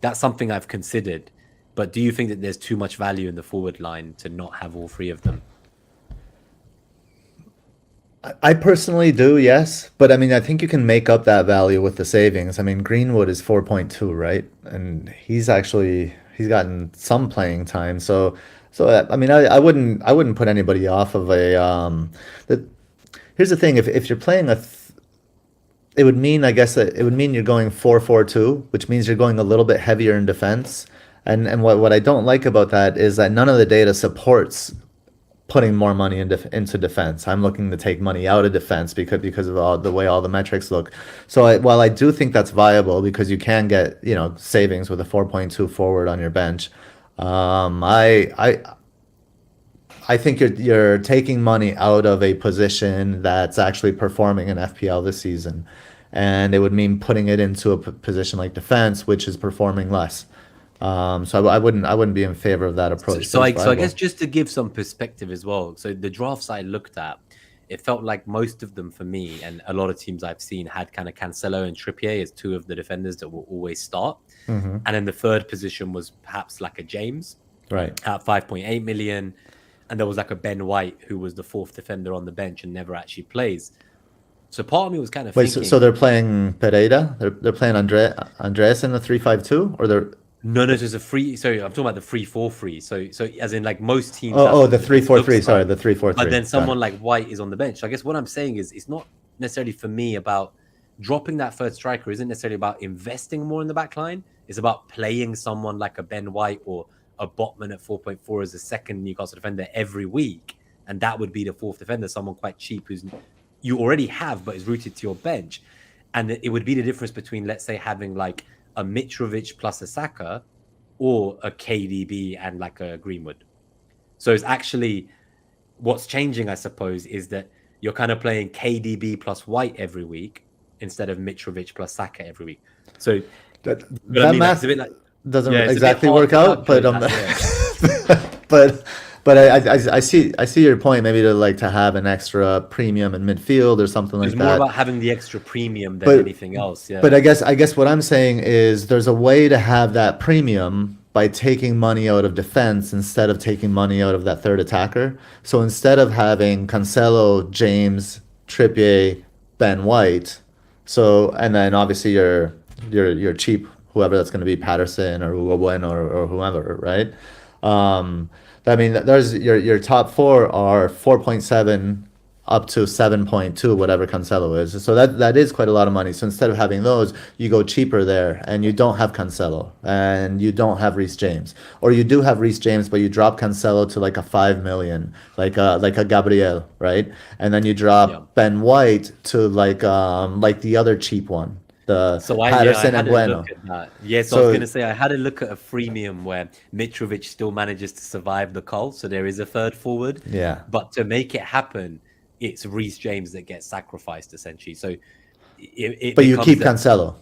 That's something I've considered. But do you think that there's too much value in the forward line to not have all 3 of them? I personally do, yes. But I think you can make up that value with the savings. Greenwood is 4.2, right? And he's gotten some playing time. So I wouldn't put anybody off of a here's the thing, if you're playing it would mean, I guess, that it would mean you're going 4-4-2, which means you're going a little bit heavier in defense. And what I don't like about that is that none of the data supports putting more money into defense. I'm looking to take money out of defense because of the way all the metrics look. So while I do think that's viable because you can get savings with a 4.2 forward on your bench, I think you're taking money out of a position that's actually performing in FPL this season, and it would mean putting it into a position like defense, which is performing less. So I wouldn't be in favor of that approach. So I guess just to give some perspective as well. So the drafts I looked at, it felt like most of them for me, and a lot of teams I've seen had kind of Cancelo and Trippier as 2 of the defenders that will always start. Mm-hmm. And then the 3rd position was perhaps like a James, right, at 5.8 million. And there was like a Ben White who was the 4th defender on the bench and never actually plays. So part of me was kind of thinking... So they're playing Pereira? They're playing Andreas in the 3-5-2? Or they're... No, there's a free... Sorry, I'm talking about the 3-4-3. So as in like most teams... the 3-4-3. Sorry, the 3-4-3. But then someone like White is on the bench. So I guess what I'm saying is it's not necessarily for me about dropping that third striker. Isn't necessarily about investing more in the back line. It's about playing someone like a Ben White or a Botman at 4.4 as a second Newcastle defender every week, and that would be the fourth defender, someone quite cheap who's you already have but is rooted to your bench. And it would be the difference between, let's say, having like a Mitrovic plus a Saka or a KDB and like a Greenwood. So it's actually what's changing, I suppose, is that you're kind of playing KDB plus White every week instead of Mitrovic plus Saka every week. So that I mean, math it's a bit like, doesn't yeah, exactly work out, but but I see your point. Maybe to have an extra premium in midfield or something like it's that. more about having the extra premium than anything else. Yeah. But I guess what I'm saying is there's a way to have that premium by taking money out of defense instead of taking money out of that third attacker. So instead of having Cancelo, James, Trippier, Ben White, so and then obviously your cheap whoever that's going to be, Patterson or Hugo Bueno or whoever, right? I mean, there's your top four are 4.7 up to 7.2, whatever Cancelo is. So that is quite a lot of money. So instead of having those, you go cheaper there, and you don't have Cancelo, and you don't have Reece James, or you do have Reece James, but you drop Cancelo to like a 5 million, like a Gabriel, right? And then you drop Ben White to like the other cheap one. Patterson and Bueno. Yes, I was going to say I had a look at a freemium where Mitrovic still manages to survive the call, so there is a third forward. Yeah. But to make it happen, it's Reece James that gets sacrificed essentially. So, but you keep Cancelo.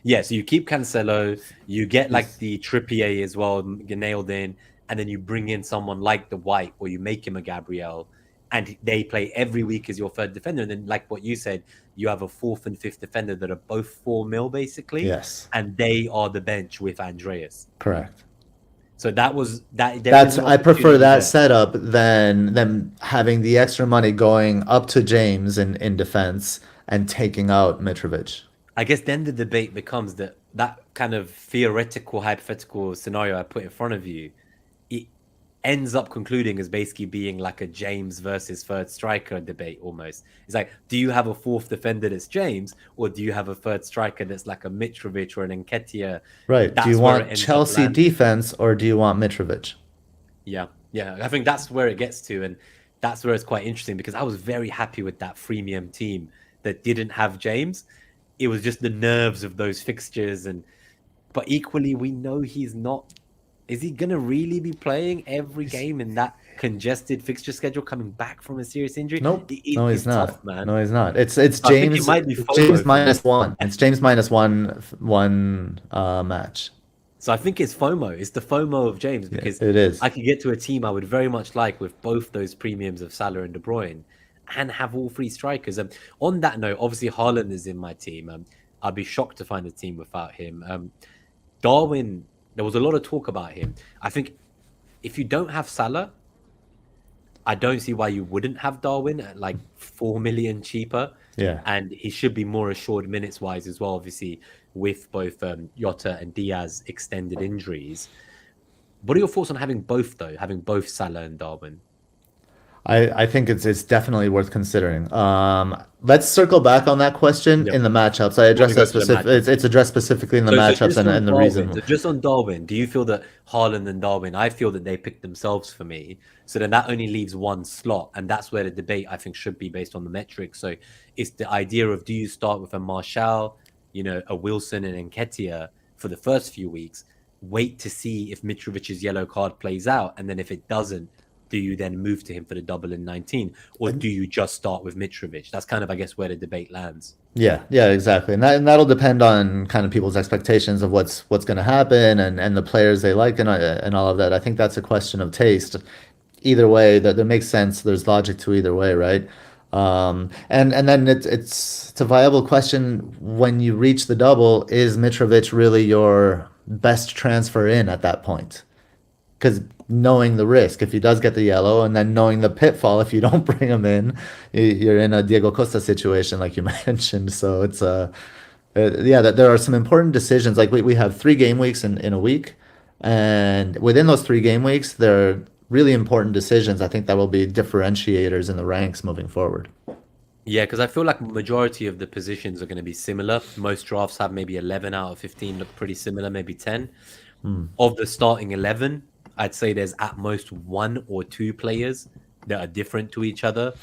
Yeah, so you keep Cancelo, you get like the Trippier as well, nailed in, and then you bring in someone like the White, or you make him a Gabriel, and they play every week as your third defender. And then, like what you said, you have a fourth and fifth defender that are both 4 mil basically. Yes. And they are the bench with Andreas. Correct. So that was that. I prefer that setup than having the extra money going up to James in defense and taking out Mitrovic. I guess then the debate becomes that kind of theoretical, hypothetical scenario I put in front of you, it ends up concluding as basically being like a James versus third striker debate almost. It's like, do you have a fourth defender that's James, or do you have a third striker that's like a Mitrovic or an Nketiah? Right. Do you want Chelsea defense, or do you want Mitrovic? Yeah. I think that's where it gets to, and that's where it's quite interesting, because I was very happy with that freemium team that didn't have James. It was just the nerves of those fixtures, but equally we know he's not. Is he gonna really be playing every game in that congested fixture schedule, coming back from a serious injury? Nope. No, he's not. Tough, man. No, he's not. It's James. James -1. It's James -1 match. So I think it's FOMO. It's the FOMO of James, because it is. I could get to a team I would very much like with both those premiums of Salah and De Bruyne, and have all three strikers. On that note, obviously Haaland is in my team. I'd be shocked to find a team without him. Darwin, there was a lot of talk about him. I think if you don't have Salah, I don't see why you wouldn't have Darwin at like 4 million cheaper. Yeah. And he should be more assured minutes-wise as well, obviously, with both Jota and Diaz extended injuries. What are your thoughts on having both, though? Having both Salah and Darwin? I think it's definitely worth considering. Let's circle back on that question in the matchups. I addressed that it's addressed specifically in the matchups and the reason. So just on Darwin, do you feel that Haaland and Darwin, I feel that they picked themselves for me. So then that only leaves one slot, and that's where the debate I think should be based on the metrics. So it's the idea of, do you start with a Martial, a Wilson and Nketiah for the first few weeks, wait to see if Mitrovic's yellow card plays out, and then if it doesn't, do you then move to him for the double in 19, or do you just start with Mitrovic? That's kind of, I guess, where the debate lands. Yeah, exactly, and that'll depend on kind of people's expectations of what's going to happen and the players they like and all of that. I think that's a question of taste. Either way, that makes sense. There's logic to either way, right? And then it's a viable question when you reach the double. Is Mitrovic really your best transfer in at that point? Because knowing the risk if he does get the yellow, and then knowing the pitfall if you don't bring him in, you're in a Diego Costa situation like you mentioned. So it's there are some important decisions. Like we have 3 game weeks in a week, and within those 3 game weeks, there are really important decisions. I think that will be differentiators in the ranks moving forward. Yeah, because I feel like majority of the positions are going to be similar. Most drafts have maybe 11 out of 15 look pretty similar, maybe 10. Of the starting 11, I'd say there's at most one or two players that are different to each other.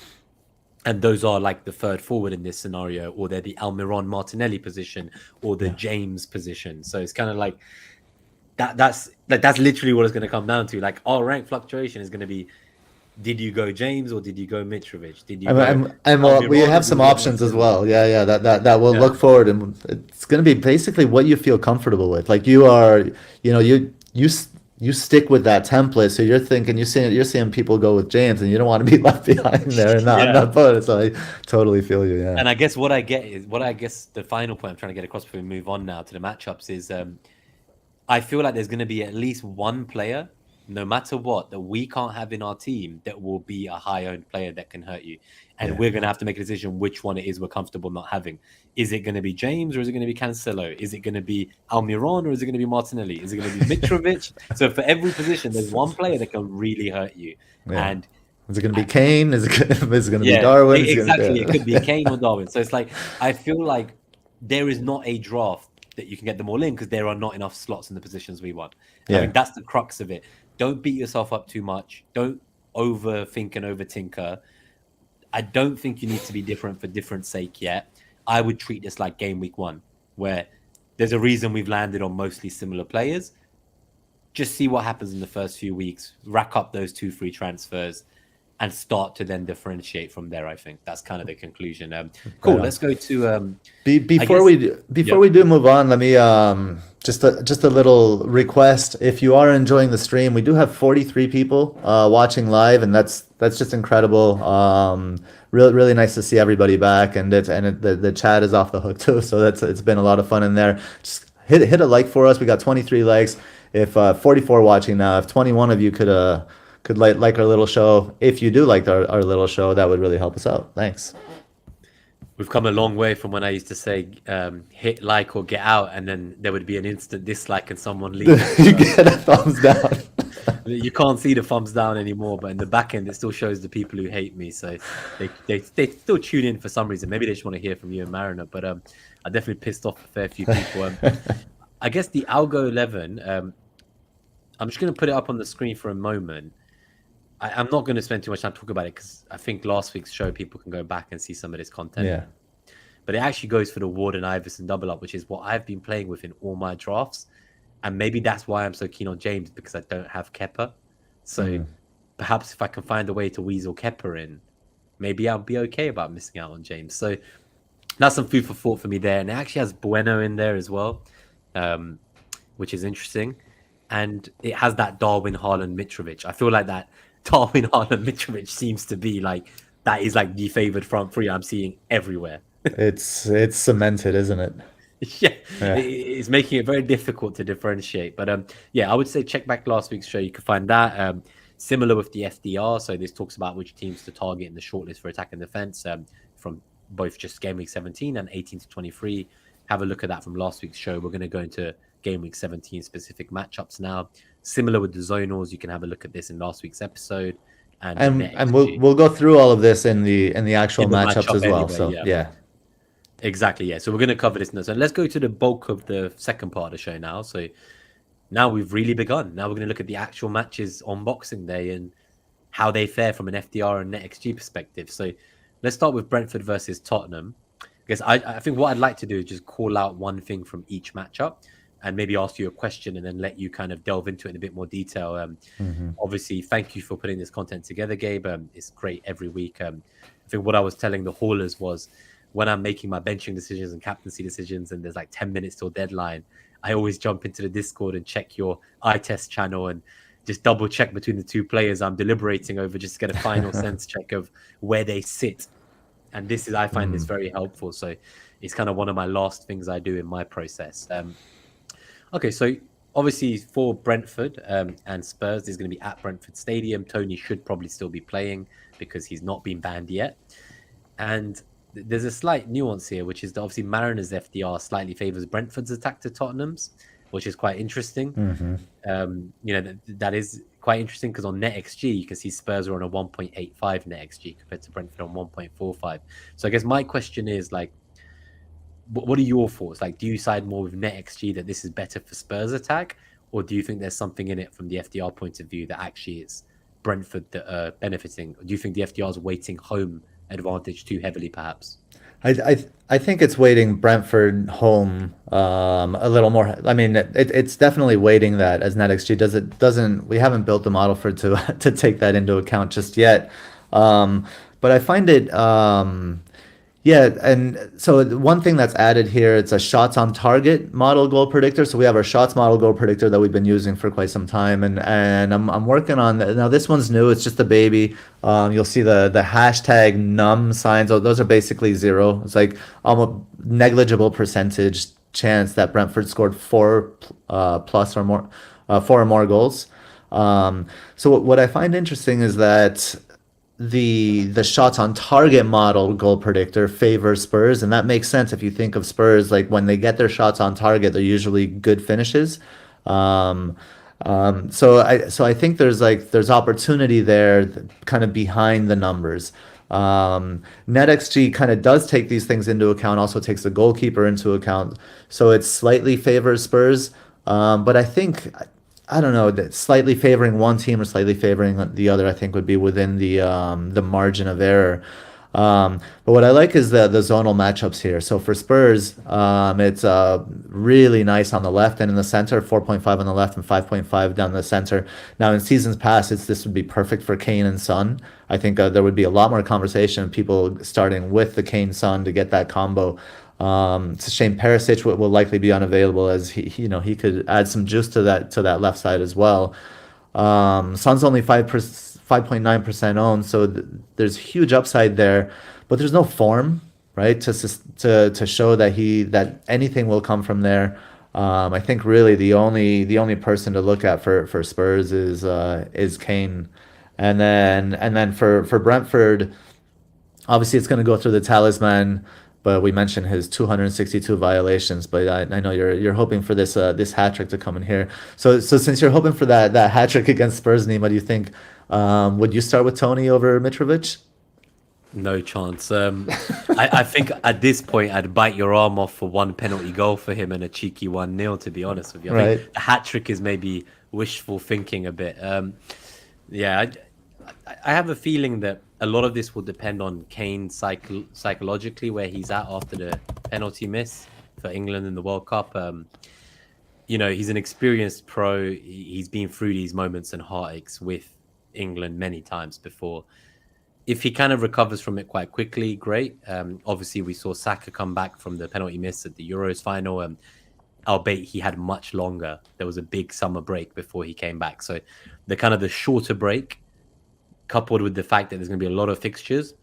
And those are like the third forward in this scenario, or they're the Almiron Martinelli position, or the Yeah. James position. So it's kind of like that's literally what it's going to come down to. Like our rank fluctuation is going to be: did you go James or did you go Mitrovic? Did you go And well, we Almiron or have did you some go options as Martinelli? well. Yeah, yeah. That will Yeah, look forward, and it's going to be basically what you feel comfortable with. Like you are, you know, you stick with that template. So you're thinking you're seeing people go with James, and you don't want to be left behind there and not yeah. not boat. So I totally feel you. Yeah, And I guess what I get is what I guess the final point I'm trying to get across before we move on now to the matchups is I feel like there's going to be at least one player, no matter what, that we can't have in our team that will be a high owned player that can hurt you. And yeah. we're going to have to make a decision which one it is we're comfortable not having. Is it going to be James or is it going to be Cancelo? Is it going to be Almiron or is it going to be Martinelli? Is it going to be Mitrovic? So for every position, there's one player that can really hurt you. Yeah. And Is it going to be Kane? Is it going to be yeah, Darwin? exactly. It Yeah. could be Kane or Darwin. So it's like I feel like there is not a draft that you can get them all in because there are not enough slots in the positions we want. And I Yeah. mean that's the crux of it. Don't beat yourself up too much. Don't overthink and overtinker. I don't think you need to be different for different sake yet. I would treat this like game week 1, where there's a reason we've landed on mostly similar players. Just see what happens in the first few weeks. Rack up those 2 free transfers and start to then differentiate from there. I think that's kind of the conclusion. Right Cool. on. Let's go to. I Before guess. before we do move on, let me just a little request. If you are enjoying the stream, we do have 43 people watching live, and that's just incredible. Really nice to see everybody back, and the chat is off the hook too. So it's been a lot of fun in there. Just hit a like for us. We got 23 likes. If 44 watching now, if 21 of you could like our little show, if you do like our little show, that would really help us out. Thanks. We've come a long way from when I used to say hit like or get out, and then there would be an instant dislike and someone leave. You get a thumbs down. You can't see the thumbs down anymore, but in the back end, it still shows the people who hate me. So they still tune in for some reason. Maybe they just want to hear from you and Mariner. But I definitely pissed off a fair few people. I guess the Algo 11. I'm just going to put it up on the screen for a moment. I'm not going to spend too much time talking about it because I think last week's show people can go back and see some of this content. Yeah. But it actually goes for the Ward and Iverson double up, which is what I've been playing with in all my drafts. And maybe that's why I'm so keen on James, because I don't have Kepa. So perhaps if I can find a way to weasel Kepa in, maybe I'll be okay about missing out on James. So that's some food for thought for me there. And it actually has Bueno in there as well, which is interesting. And it has that Darwin, Haaland, Mitrovic. I feel like that Darwin, Haaland, Mitrovic seems to be like, that is like the favored front three I'm seeing everywhere. It's cemented, isn't it? Yeah, Yeah. it's making it very difficult to differentiate. But yeah, I would say check back last week's show. You can find that. Similar with the FDR. So this talks about which teams to target in the shortlist for attack and defense from both just Game Week 17 and 18 to 23. Have a look at that from last week's show. We're going to go into Game Week 17 specific matchups now. Similar with the zonals, you can have a look at this in last week's episode. And NetxG we'll go through all of this in the actual in the matchups matchup as well. anyway, So yeah. yeah. Exactly, yeah. So we're going to cover this now. So let's go to the bulk of the second part of the show now. So now we've really begun. Now we're going to look at the actual matches on Boxing Day and how they fare from an FDR and NetxG perspective. So let's start with Brentford versus Tottenham. Because I think what I'd like to do is just call out one thing from each matchup and maybe ask you a question and then let you kind of delve into it in a bit more detail. Obviously, thank you for putting this content together, Gabe. It's great every week. I think what I was telling the haulers was when I'm making my benching decisions and captaincy decisions and there's like 10 minutes till deadline, I always jump into the Discord and check your eye test channel and just double check between the two players I'm deliberating over just to get a final sense check of where they sit. And this is, I find this very helpful. So it's kind of one of my last things I do in my process. Okay, so obviously for Brentford and Spurs, there's going to be at Brentford Stadium. Tony should probably still be playing because he's not been banned yet. And there's a slight nuance here, which is that obviously Mariners FDR slightly favors Brentford's attack to Tottenham's, which is quite interesting. You know, that is quite interesting because on NetxG, you can see Spurs are on a 1.85 NetxG compared to Brentford on 1.45. So I guess my question is like, what are your thoughts? Like, do you side more with NetxG that this is better for Spurs attack, or do you think there's something in it from the FDR point of view that actually it's Brentford that are benefiting? Or do you think the FDR is weighting home advantage too heavily, perhaps? I think it's weighting Brentford home a little more. I mean, it's definitely weighting that as NetXG doesn't we haven't built the model for it to to take that into account just yet. But I find it yeah, and so one thing that's added here, it's a shots on target model goal predictor. So we have our shots model goal predictor that we've been using for quite some time, and I'm working on that. Now this one's new. It's just a baby. You'll see the hashtag num signs. Oh, those are basically zero. It's like almost negligible percentage chance that Brentford scored plus or more, 4 or more goals. So what I find interesting is that the shots on target model goal predictor favors Spurs, and that makes sense if you think of Spurs, like when they get their shots on target, they're usually good finishes. Um, so I think there's opportunity there, kind of behind the numbers. NetXG kind of does take these things into account, also takes the goalkeeper into account, so it slightly favors Spurs. But I think, I don't know, that slightly favoring one team or slightly favoring the other, I think would be within the margin of error. But what I like is the zonal matchups here. So for Spurs, it's really nice on the left and in the center, 4.5 on the left and 5.5 down the center. Now in seasons past, this would be perfect for Kane and Son. I think there would be a lot more conversation, people starting with the Kane Son to get that combo. It's a shame Perisic will likely be unavailable, as he could add some juice to that left side as well. Son's only 5.9% owned, so there's huge upside there, but there's no form, right, to show that anything will come from there. I think really the only person to look at for Spurs is Kane, and then for Brentford, obviously it's going to go through the talisman. But we mentioned his 262 violations. But I know you're hoping for this hat trick to come in here. So since you're hoping for that hat trick against Spurs, Nima, do you think would you start with Tony over Mitrovic? No chance. I think at this point I'd bite your arm off for one penalty goal for him and a cheeky 1-0. To be honest with you, I think the hat trick is maybe wishful thinking a bit. Yeah, I have a feeling that a lot of this will depend on Kane psychologically, where he's at after the penalty miss for England in the World Cup. He's an experienced pro. He's been through these moments and heartaches with England many times before. If he kind of recovers from it quite quickly, great. Obviously, we saw Saka come back from the penalty miss at the Euros final. Albeit he had much longer. There was a big summer break before he came back. So the shorter break, coupled with the fact that there's going to be a lot of fixtures,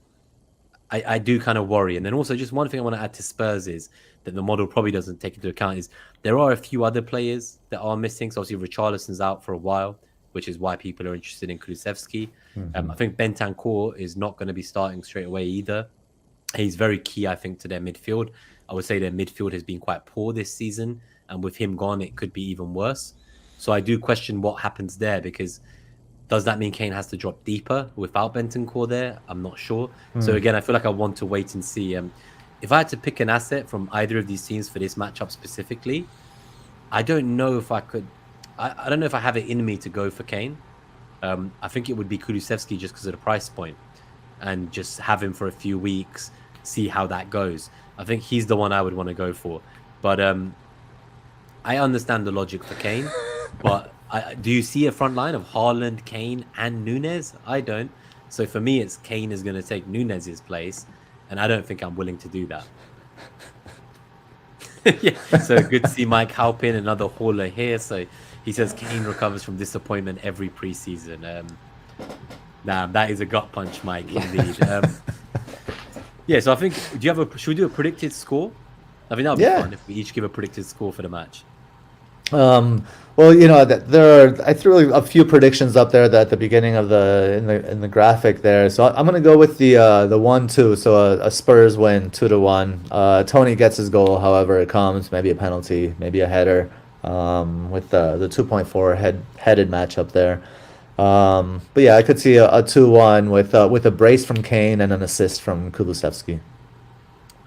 I do kind of worry. And then also just one thing I want to add to Spurs is that the model probably doesn't take into account is there are a few other players that are missing. So obviously Richarlison's out for a while, which is why people are interested in Kulusevski. I think Bentancur is not going to be starting straight away either. He's very key, I think, to their midfield. I would say their midfield has been quite poor this season, and with him gone, it could be even worse. So I do question what happens there, because does that mean Kane has to drop deeper without Bentancur there? I'm not sure. So again, I feel like I want to wait and see. If I had to pick an asset from either of these teams for this matchup specifically, I don't know if I could. I don't know if I have it in me to go for Kane. I think it would be Kulusevski just because of the price point, and just have him for a few weeks, see how that goes. I think he's the one I would want to go for. But I understand the logic for Kane, but do you see a front line of Haaland, Kane, and Nunes? I don't. So for me, it's Kane is going to take Nunes' place, and I don't think I'm willing to do that. Yeah. So good to see Mike Halpin, another hauler here. So he says Kane recovers from disappointment every preseason. That is a gut punch, Mike, indeed. Yeah, so I think, should we do a predicted score? I think that would be fun if we each give a predicted score for the match. Well, I threw a few predictions up there at the beginning of in the graphic there. So I'm gonna go with the 1-2. So a Spurs win 2-1. Tony gets his goal, however it comes. Maybe a penalty, maybe a header. With the 2.4 headed matchup there. But yeah, I could see a 2-1 with a brace from Kane and an assist from Kulusevski.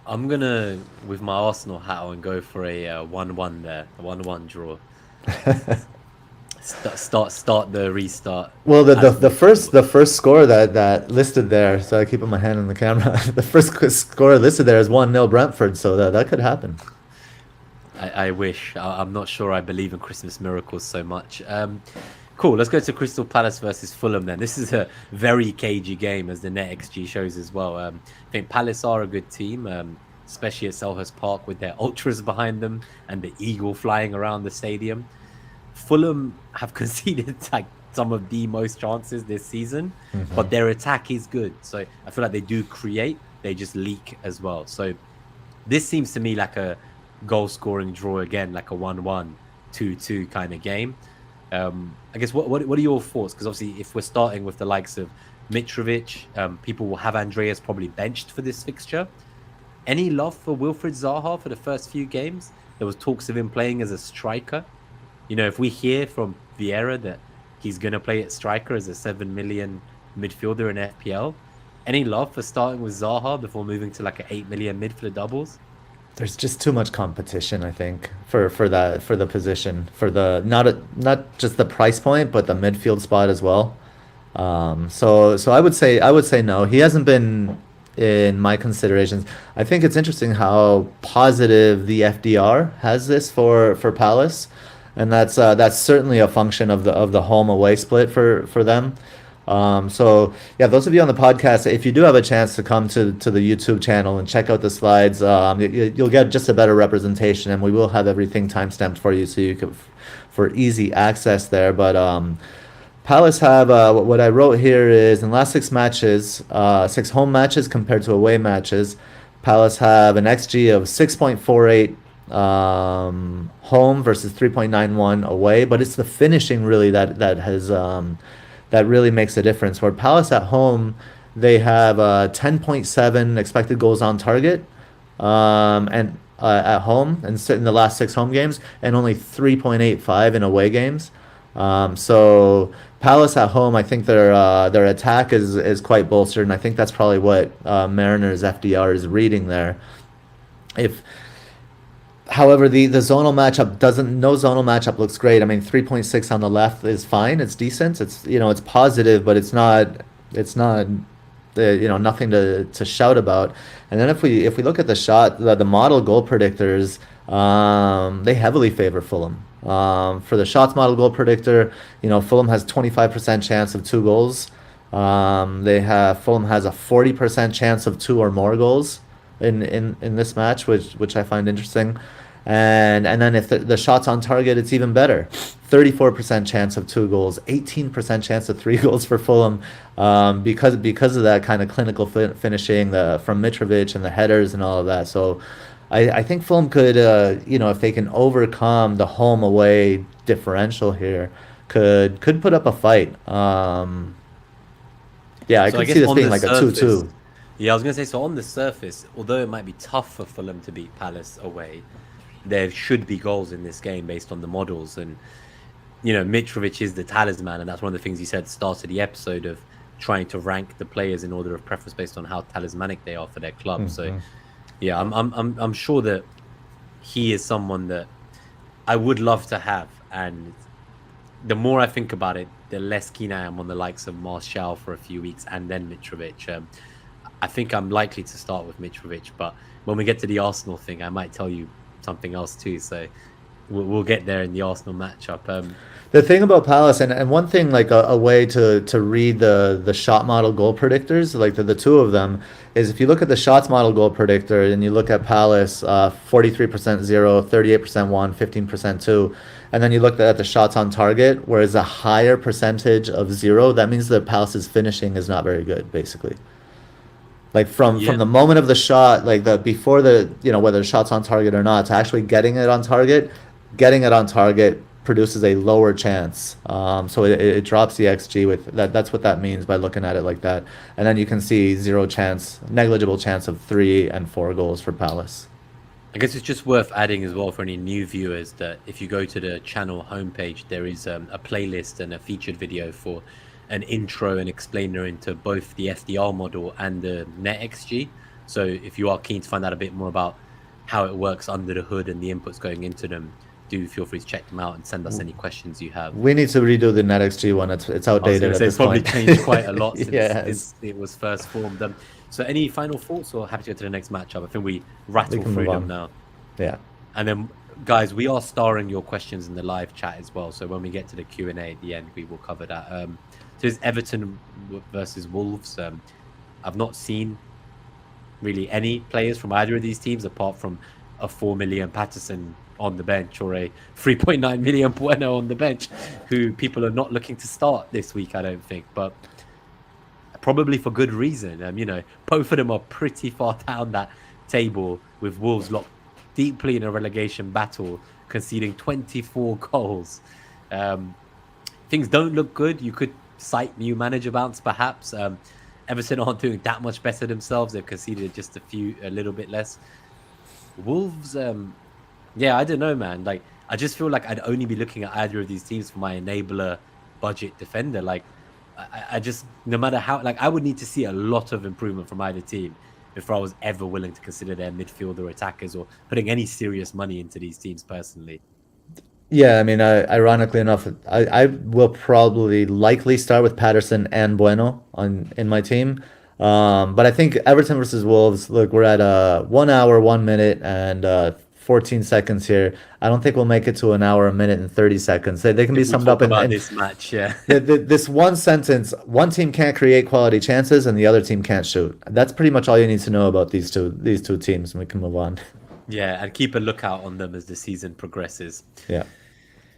I'm gonna, with my Arsenal hat on, go for a 1-1 there, a 1-1 draw. Start the restart. Well, As we the first score that listed there, so I keep my hand on the camera. The first score listed there is 1-0 Brentford, so that could happen. I wish. I'm not sure I believe in Christmas miracles so much. Cool. Let's go to Crystal Palace versus Fulham then. This is a very cagey game, as the NetxG shows as well. I think Palace are a good team, especially at Selhurst Park with their ultras behind them and the eagle flying around the stadium. Fulham have conceded like some of the most chances this season, but their attack is good. So I feel like they do create, they just leak as well. So this seems to me like a goal scoring draw again, like a 1-1, 2-2 kind of game. I guess what are your thoughts? Because obviously, if we're starting with the likes of Mitrovic, people will have Andreas probably benched for this fixture. Any love for Wilfried Zaha for the first few games? There was talks of him playing as a striker. You know, if we hear from Vieira that he's going to play at striker as a 7 million midfielder in FPL, any love for starting with Zaha before moving to like an 8 million mid for the doubles? There's just too much competition, I think, for the position, for the not just the price point, but the midfield spot as well. So I would say no. He hasn't been in my considerations. I think it's interesting how positive the FDR has this for Palace, and that's certainly a function of the home away split for them. So yeah, those of you on the podcast, if you do have a chance to come to the YouTube channel and check out the slides, you'll get just a better representation, and we will have everything timestamped for you, so you can for easy access there. But Palace have what I wrote here is in the last 6 matches, 6 home matches compared to away matches, Palace have an XG of 6.48 home versus 3.91 away, but it's the finishing really that has that really makes a difference. Where Palace at home, they have 10.7 expected goals on target, and at home, and in the last 6 home games, and only 3.85 in away games. So Palace at home, I think their attack is quite bolstered, and I think that's probably what Mariners FDR is reading there. However, the zonal matchup no zonal matchup looks great. I mean, 3.6 on the left is fine. It's decent. It's it's positive, but it's not nothing to shout about. And then if we look at the model goal predictors, they heavily favor Fulham. For the shots model goal predictor, Fulham has 25% chance of 2 goals. Fulham has a 40% chance of 2 or more goals in this match, which I find interesting. And then if the shots on target, it's even better. 34% chance of 2 goals, 18% chance of 3 goals for Fulham, because of that kind of clinical finishing from Mitrovic and the headers and all of that. So I think Fulham could, if they can overcome the home away differential here, could put up a fight. I could see this being like a 2-2. Yeah, I was going to say, so on the surface, although it might be tough for Fulham to beat Palace away, there should be goals in this game based on the models. And, Mitrovic is the talisman, and that's one of the things he said at the start of the episode of trying to rank the players in order of preference based on how talismanic they are for their club. Mm-hmm. So, yeah, I'm sure that he is someone that I would love to have. And the more I think about it, the less keen I am on the likes of Martial for a few weeks and then Mitrovic. I think I'm likely to start with Mitrovic, but when we get to the Arsenal thing, I might tell you something else too. So we'll get there in the Arsenal matchup. The thing about Palace, and one thing, like a way to read the shot model goal predictors, like the 2 of them, is if you look at the shots model goal predictor and you look at Palace, 43% 0, 38% 1, 15% 2, and then you look at the shots on target, where it's a higher percentage of 0, that means that Palace's finishing is not very good, basically. Like from the moment of the shot, like before whether the shot's on target or not, to actually getting it on target produces a lower chance. So it drops the XG with that. That's what that means by looking at it like that. And then you can see 0 chance, negligible chance of 3 and 4 goals for Palace. I guess it's just worth adding as well for any new viewers that if you go to the channel homepage, there is a playlist and a featured video for an intro and explainer into both the FDR model and the NetxG. So if you are keen to find out a bit more about how it works under the hood and the inputs going into them, do feel free to check them out and send us any questions you have. We need to redo the NetxG one. It's I was outdated going to at say this it's probably point. changed quite a lot since Yes. it was first formed. So any final thoughts, or happy to go to the next matchup? I think we rattle can through move them on. now. Yeah. And then, guys, we are starring your questions in the live chat as well. So when we get to the Q&A at the end, we will cover that. So it's Everton versus Wolves. I've not seen really any players from either of these teams apart from a 4 million Patterson on the bench or a 3.9 million Bueno on the bench, who people are not looking to start this week, I don't think. But probably for good reason. You know, both of them are pretty far down that table, with Wolves locked deeply in a relegation battle, conceding 24 goals. Things don't look good. You could cite new manager bounce, perhaps. Everton aren't doing that much better themselves. They've conceded just a little bit less. Wolves, yeah, I don't know, man. Like, I just feel like I'd only be looking at either of these teams for my enabler budget defender. Like, I just, no matter how, like, I would need to see a lot of improvement from either team before I was ever willing to consider their midfield or attackers or putting any serious money into these teams personally. Yeah, I mean, ironically enough, I will probably likely start with Patterson and Bueno in my team. But I think Everton versus Wolves, look, we're at 1 hour, 1 minute, and 14 seconds here. I don't think we'll make it to an hour, a minute, and 30 seconds. They can be If we summed talk up in, about this match, yeah. this one sentence: one team can't create quality chances, and the other team can't shoot. That's pretty much all you need to know about these two teams, and we can move on. Yeah, and keep a lookout on them as the season progresses. Yeah.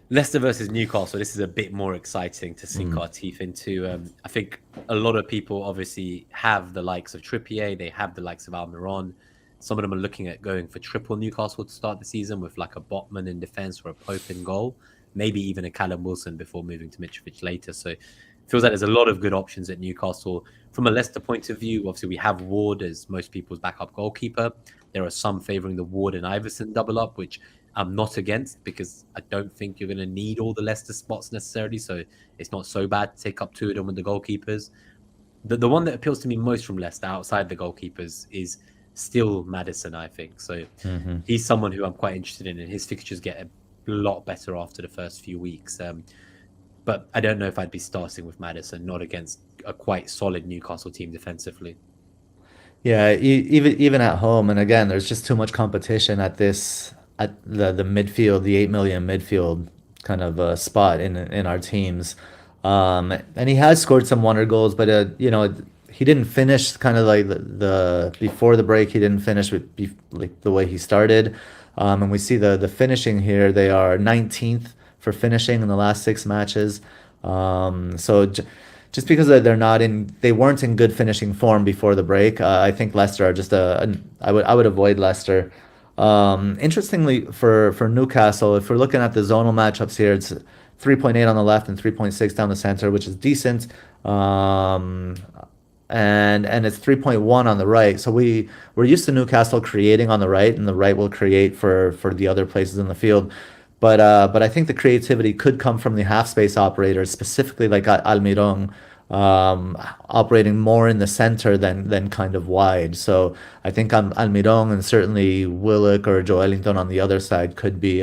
Leicester versus Newcastle. This is a bit more exciting to sink our teeth into. I think a lot of people obviously have the likes of Trippier. They have the likes of Almiron. Some of them are looking at going for triple Newcastle to start the season with like a Botman in defense or a Pope in goal, maybe even a Callum Wilson before moving to Mitrovic later. So it feels like there's a lot of good options at Newcastle. From a Leicester point of view, obviously we have Ward as most people's backup goalkeeper. There are some favouring the Ward and Iverson double up, which I'm not against, because I don't think you're going to need all the Leicester spots necessarily. So it's not so bad to take up two of them with the goalkeepers. The one that appeals to me most from Leicester outside the goalkeepers is still Maddison, I think. So he's someone who I'm quite interested in, and his fixtures get a lot better after the first few weeks. But I don't know if I'd be starting with Maddison, not against a quite solid Newcastle team defensively. Yeah, even at home, and again, there's just too much competition at the midfield, the 8 million midfield kind of spot in our teams. And he has scored some wonder goals, but he didn't finish kind of like the before the break. He didn't finish with like the way he started. And we see the finishing here. They are 19th for finishing in the last 6 matches. Just because they weren't in good finishing form before the break. I think Leicester are just I would avoid Leicester. Interestingly, for Newcastle, if we're looking at the zonal matchups here, it's 3.8 on the left and 3.6 down the center, which is decent. And it's 3.1 on the right. So we're used to Newcastle creating on the right, and the right will create for the other places in the field. But I think the creativity could come from the half space operators, specifically like Almiron, operating more in the center than kind of wide. So I think Almiron and certainly Willock or Joe Ellington on the other side could be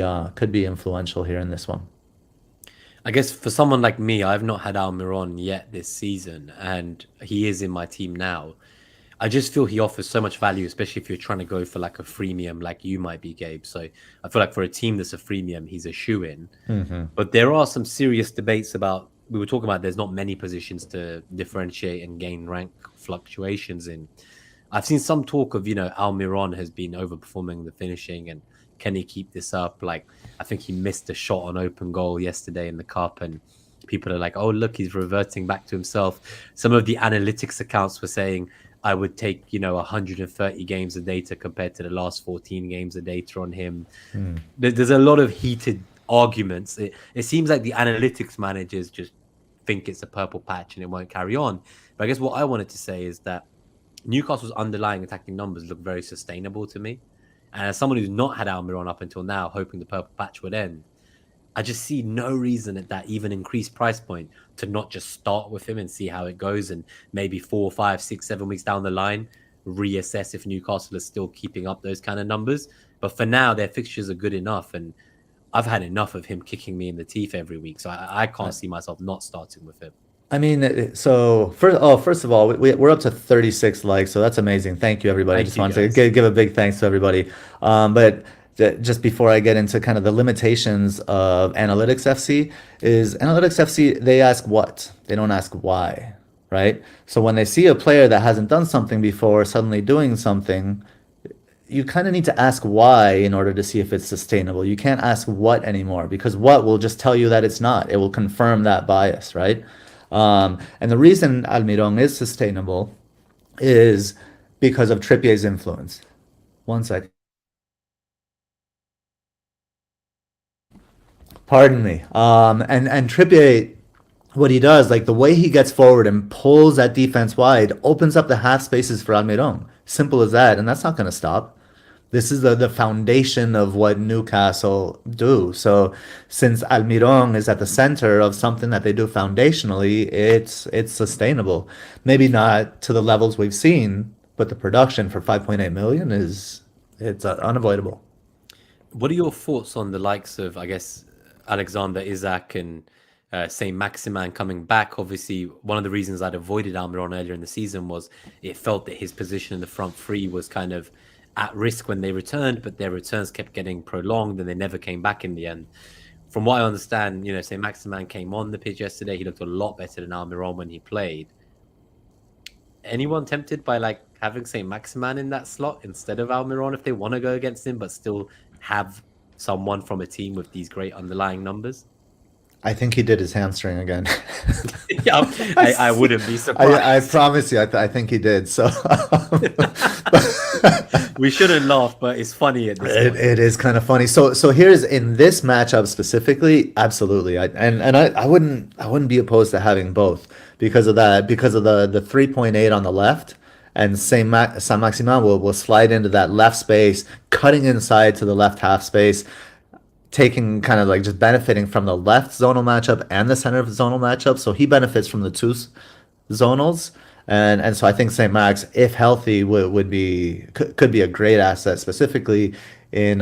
influential here in this one. I guess for someone like me, I've not had Almiron yet this season, and he is in my team now. I just feel he offers so much value, especially if you're trying to go for like a freemium like you might be, Gabe. So I feel like for a team that's a freemium, he's a shoe-in. But there are some serious debates about, we were talking about there's not many positions to differentiate and gain rank fluctuations in. I've seen some talk of, Almiron has been overperforming the finishing, and can he keep this up? Like, I think he missed a shot on open goal yesterday in the cup, and people are like, oh, look, he's reverting back to himself. Some of the analytics accounts were saying, I would take, 130 games of data compared to the last 14 games of data on him. There's a lot of heated arguments. It seems like the analytics managers just think it's a purple patch and it won't carry on. But I guess what I wanted to say is that Newcastle's underlying attacking numbers look very sustainable to me. And as someone who's not had Almiron up until now, hoping the purple patch would end, I just see no reason at that even increased price point to not just start with him and see how it goes, and maybe 4, 5, 6, 7 weeks down the line, reassess if Newcastle is still keeping up those kind of numbers. But for now, their fixtures are good enough, and I've had enough of him kicking me in the teeth every week, so I can't see myself not starting with him. I mean, so first of all, we're up to 36 likes, so that's amazing. Thank you, everybody. Thank Just you, wanted to guys. give a big thanks to everybody. But just before I get into kind of the limitations of Analytics FC, is Analytics FC, they ask what? They don't ask why, right? So when they see a player that hasn't done something before suddenly doing something, you kind of need to ask why in order to see if it's sustainable. You can't ask what anymore, because what will just tell you that it's not. It will confirm that bias, right? And the reason Almiron is sustainable is because of Trippier's influence. One second. Pardon me. And Trippier, what he does, like the way he gets forward and pulls that defense wide, opens up the half spaces for Almiron. Simple as that, and that's not going to stop. This is the foundation of what Newcastle do. So since Almiron is at the center of something that they do foundationally, it's sustainable. Maybe not to the levels we've seen, but the production for 5.8 million is it's unavoidable. What are your thoughts on the likes of, I guess, Alexander Isak and Saint Maximan coming back? Obviously, one of the reasons I'd avoided Almiron earlier in the season was it felt that his position in the front three was kind of at risk when they returned, but their returns kept getting prolonged and they never came back in the end. From what I understand, Saint Maximan came on the pitch yesterday. He looked a lot better than Almiron when he played. Anyone tempted by like having Saint Maximan in that slot instead of Almiron if they want to go against him, but still have someone from a team with these great underlying numbers? I think he did his hamstring again. Yeah, I wouldn't be surprised. I promise you, I think he did. So we shouldn't laugh, but it's funny at this point. it is kind of funny. So here's in this matchup specifically, absolutely. I wouldn't be opposed to having both because of that, because of the 3.8 on the left. And Saint Maximin will slide into that left space, cutting inside to the left half space, taking kind of like just benefiting from the left zonal matchup and the center of zonal matchup. So he benefits from the two zonals. And so I think St. Max, if healthy, could be a great asset, specifically in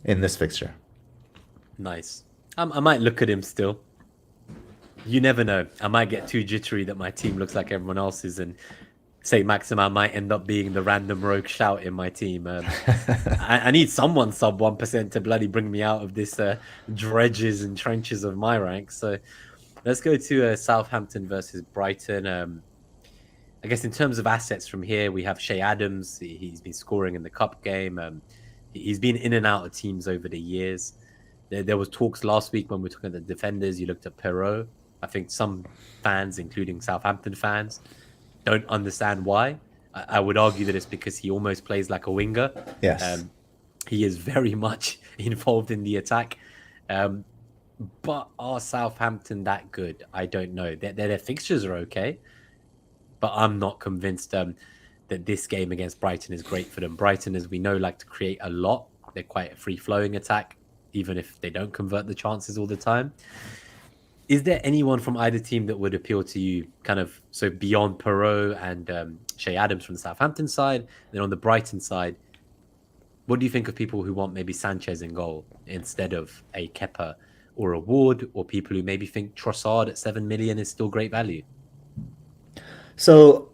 this fixture. Nice. I might look at him still. You never know. I might get too jittery that my team looks like everyone else's, and St. Maximin might end up being the random rogue shout in my team. I need someone sub 1% to bloody bring me out of this dredges and trenches of my ranks. So let's go to Southampton versus Brighton. I guess in terms of assets from here, we have Shea Adams. He's been scoring in the cup game. He's been in and out of teams over the years. There was talks last week when we were talking about the defenders. You looked at Perrault. I think some fans, including Southampton fans, don't understand why. I would argue that it's because he almost plays like a winger. Yes. He is very much involved in the attack. But are Southampton that good? I don't know. Their fixtures are okay, but I'm not convinced that this game against Brighton is great for them. Brighton, as we know, like to create a lot. They're quite a free-flowing attack, even if they don't convert the chances all the time. Is there anyone from either team that would appeal to you, kind of, so beyond Perrault and Shea Adams from the Southampton side? Then on the Brighton side, what do you think of people who want maybe Sanchez in goal instead of a Kepa or a Ward, or people who maybe think Trossard at 7 million is still great value? So,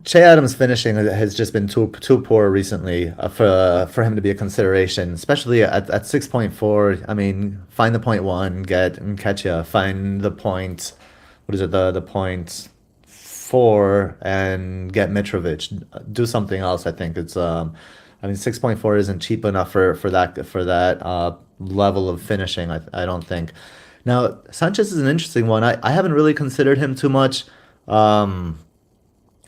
Che Adams' finishing has just been too poor recently for him to be a consideration, especially at 6.4. I mean, find the 0.1, get Nketiah, find the point. What is it? The 0.4 and get Mitrovic. Do something else. I think it's. I mean, 6.4 isn't cheap enough for that level of finishing. I don't think. Now, Sanchez is an interesting one. I haven't really considered him too much.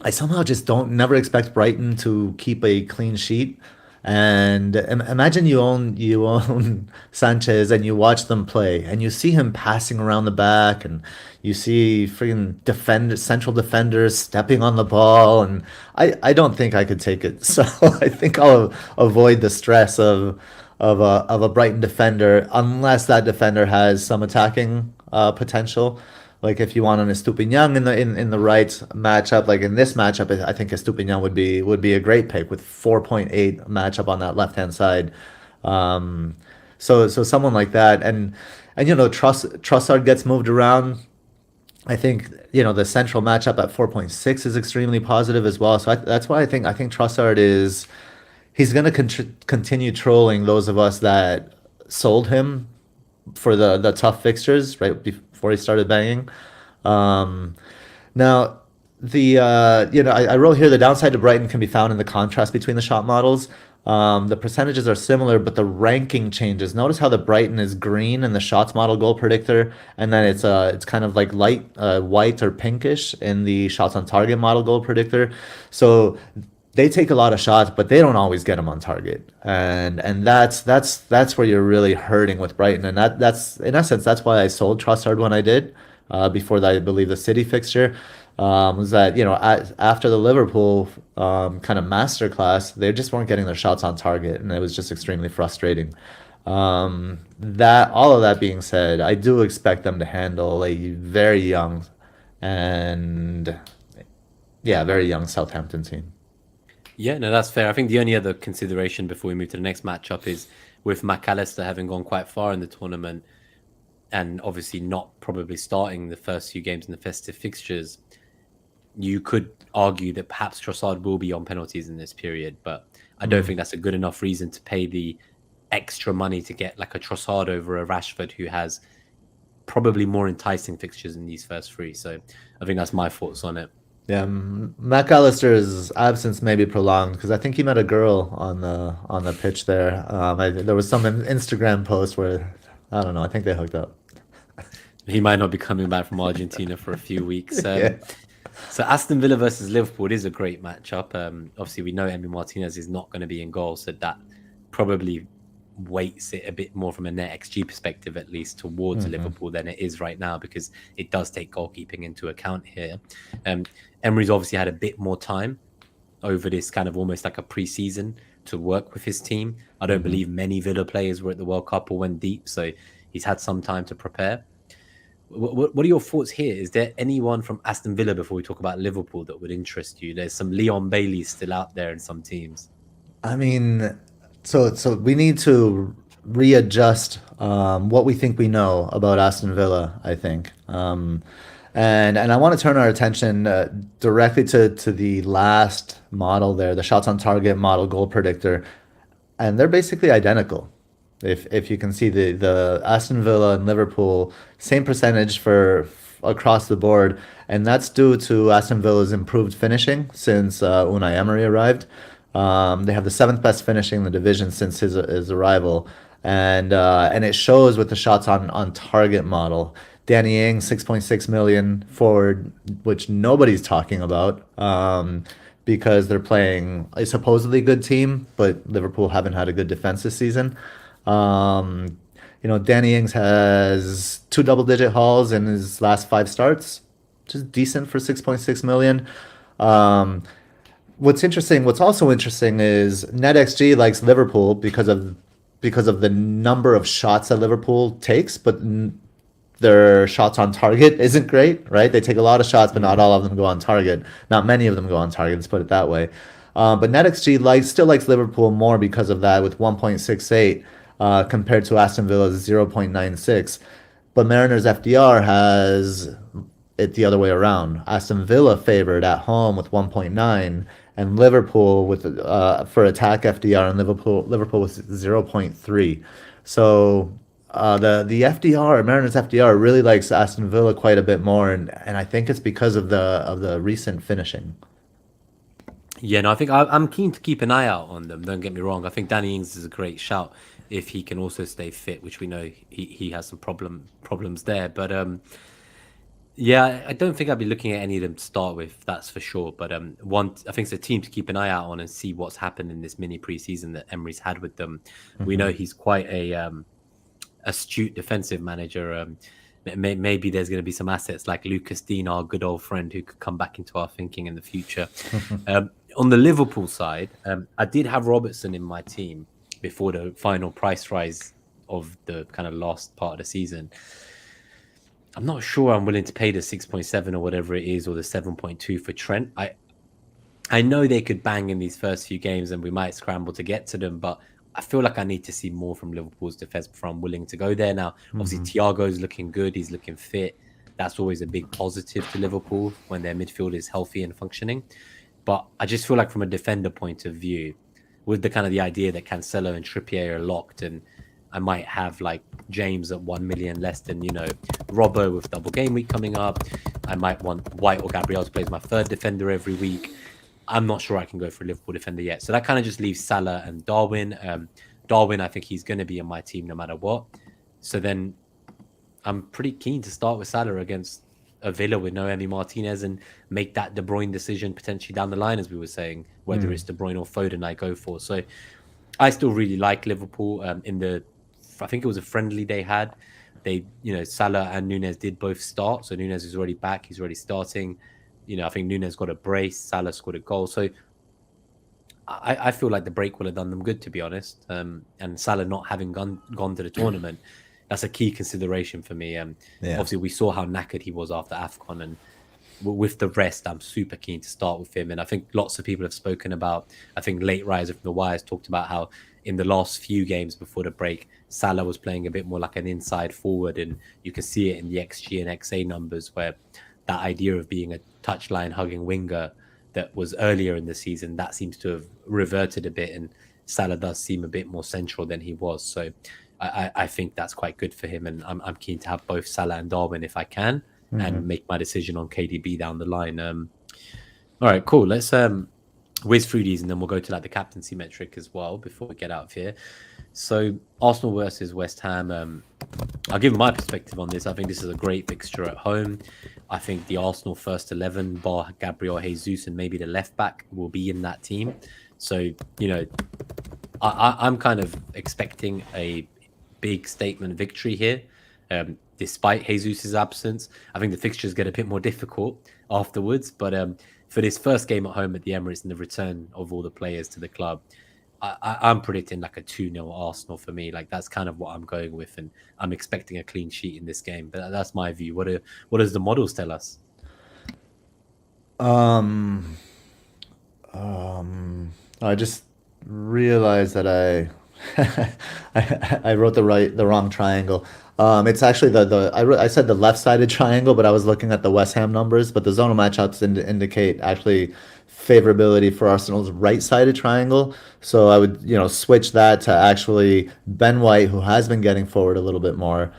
I somehow just never expect Brighton to keep a clean sheet. And imagine you own Sanchez and you watch them play and you see him passing around the back and you see freaking central defenders stepping on the ball, and I don't think I could take it. So I think I'll avoid the stress of a Brighton defender unless that defender has some attacking potential. Like if you want an Estupinian in the right matchup, like in this matchup, I think Estupinian would be a great pick with 4.8 matchup on that left hand side. So someone like that, and Trossard gets moved around. I think the central matchup at 4.6 is extremely positive as well. So that's why I think Trossard is he's going to continue trolling those of us that sold him for the tough fixtures right before he started banging. Um, Now, I wrote here the downside to Brighton can be found in the contrast between the shot models. The percentages are similar, but the ranking changes. Notice how the Brighton is green in the shots model goal predictor, and then it's kind of like light white or pinkish in the shots on target model goal predictor. So they take a lot of shots, but they don't always get them on target, and that's where you're really hurting with Brighton, and that's in essence that's why I sold Trossard when I did before that, I believe the City fixture was that after the Liverpool kind of masterclass, they just weren't getting their shots on target, and it was just extremely frustrating. That all of that being said, I do expect them to handle a very young and very young Southampton team. Yeah, no, that's fair. I think the only other consideration before we move to the next matchup is with McAllister having gone quite far in the tournament and obviously not probably starting the first few games in the festive fixtures, you could argue that perhaps Trossard will be on penalties in this period, but I don't think that's a good enough reason to pay the extra money to get like a Trossard over a Rashford who has probably more enticing fixtures in these first three. So I think that's my thoughts on it. Yeah, McAllister's absence may be prolonged because I think he met a girl on the pitch there. There was some Instagram post where I don't know. I think they hooked up. He might not be coming back from Argentina for a few weeks. Yeah. So Aston Villa versus Liverpool is a great matchup. Obviously, we know Emi Martinez is not going to be in goal, so that probably weights it a bit more from a NetxG perspective, at least towards Liverpool than it is right now, because it does take goalkeeping into account here. Emery's obviously had a bit more time over this kind of almost like a pre-season to work with his team. I don't believe many Villa players were at the World Cup or went deep, so he's had some time to prepare. What are your thoughts here? Is there anyone from Aston Villa before we talk about Liverpool that would interest you? There's some Leon Bailey still out there in some teams. I mean, so we need to readjust what we think we know about Aston Villa, I think. And I want to turn our attention directly to the last model there, the shots on target model goal predictor, and they're basically identical. If you can see the Aston Villa and Liverpool, same percentage for across the board, and that's due to Aston Villa's improved finishing since Unai Emery arrived. They have the seventh best finishing in the division since his arrival, and it shows with the shots on target model. Danny Ings, 6.6 million forward, which nobody's talking about because they're playing a supposedly good team, but Liverpool haven't had a good defense this season. Danny Ings has 2 double-digit hauls in his last 5 starts, which is decent for 6.6 million. What's also interesting is NetxG likes Liverpool because of the number of shots that Liverpool takes, but their shots on target isn't great, right? They take a lot of shots, but not all of them go on target. Not many of them go on target, let's put it that way. But NetxG still likes Liverpool more because of that with 1.68 compared to Aston Villa's 0.96. But Mariners FDR has it the other way around. Aston Villa favored at home with 1.9, and Liverpool with for attack FDR and Liverpool with 0.3. So the FDR Mariners FDR really likes Aston Villa quite a bit more, and I think it's because of the recent finishing. Yeah, no, I think I'm keen to keep an eye out on them. Don't get me wrong. I think Danny Ings is a great shout if he can also stay fit, which we know he has some problems there. But Yeah, I don't think I'd be looking at any of them to start with, that's for sure. But one, I think it's a team to keep an eye out on and see what's happened in this mini preseason that Emery's had with them. We Mm-hmm. know he's quite a astute defensive manager. Maybe there's going to be some assets like Lucas Dean, our good old friend, who could come back into our thinking in the future. On the Liverpool side, I did have Robertson in my team before the final price rise of the kind of last part of the season. I'm not sure I'm willing to pay the 6.7 or whatever it is, or the 7.2 for Trent. I know they could bang in these first few games and we might scramble to get to them, but I feel like I need to see more from Liverpool's defense before I'm willing to go there. Now, obviously, Mm-hmm. Thiago's looking good. He's looking fit. That's always a big positive to Liverpool when their midfield is healthy and functioning. But I just feel like from a defender point of view, with the kind of the idea that Cancelo and Trippier are locked, and I might have like James at 1 million less than, Robbo with double game week coming up. I might want White or Gabriel to play as my third defender every week. I'm not sure I can go for a Liverpool defender yet. So that kind of just leaves Salah and Darwin. Darwin, I think he's going to be in my team no matter what. So then I'm pretty keen to start with Salah against a Villa with no Emi Martinez and make that De Bruyne decision potentially down the line, as we were saying, whether it's De Bruyne or Foden I go for. So I still really like Liverpool. I think it was a friendly they had. Salah and Nunes did both start. So Nunes is already back. He's already starting. I think Nunes got a brace. Salah scored a goal. So I feel like the break will have done them good, to be honest. And Salah not having gone to the tournament, that's a key consideration for me. Yeah. Obviously, we saw how knackered he was after AFCON, and with the rest, I'm super keen to start with him. And I think lots of people have spoken about, I think Late Riser from the Wires talked about how in the last few games before the break, Salah was playing a bit more like an inside forward. And you can see it in the XG and XA numbers where that idea of being a touchline hugging winger that was earlier in the season, that seems to have reverted a bit. And Salah does seem a bit more central than he was. So I think that's quite good for him. And I'm keen to have both Salah and Darwin if I can, and make my decision on KDB down the line. All right, cool. Let's whiz through these and then we'll go to like the captaincy metric as well before we get out of here. So Arsenal versus West Ham. I'll give my perspective on this. I think this is a great fixture at home. I think the Arsenal first 11, bar Gabriel Jesus and maybe the left back, will be in that team. So, I'm kind of expecting a big statement victory here. Despite Jesus' absence, I think the fixtures get a bit more difficult afterwards. But for this first game at home at the Emirates and the return of all the players to the club, I'm predicting like a 2-0 Arsenal for me. Like that's kind of what I'm going with, and I'm expecting a clean sheet in this game. But that's my view. What does the models tell us? I just realized that I wrote the wrong triangle. It's actually I said the left-sided triangle, but I was looking at the West Ham numbers. But the zonal matchups indicate actually favorability for Arsenal's right-sided triangle. So I would switch that to actually Ben White, who has been getting forward a little bit more.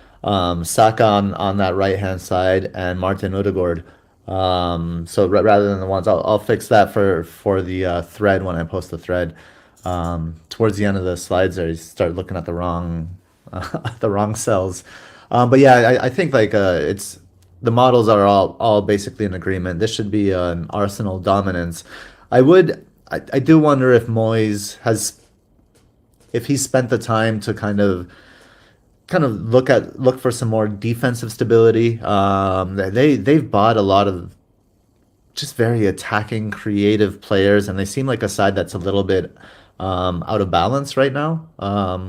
Saka on that right-hand side, and Martin Odegaard. So rather than the ones, I'll fix that for the thread when I post the thread. Towards the end of the slides, there you start looking at the wrong the wrong cells. But yeah, I think like it's the models are all basically in agreement. This should be an Arsenal dominance. I do wonder if Moyes has if he spent the time to kind of look for some more defensive stability. They've bought a lot of just very attacking, creative players, and they seem like a side that's a little bit out of balance right now.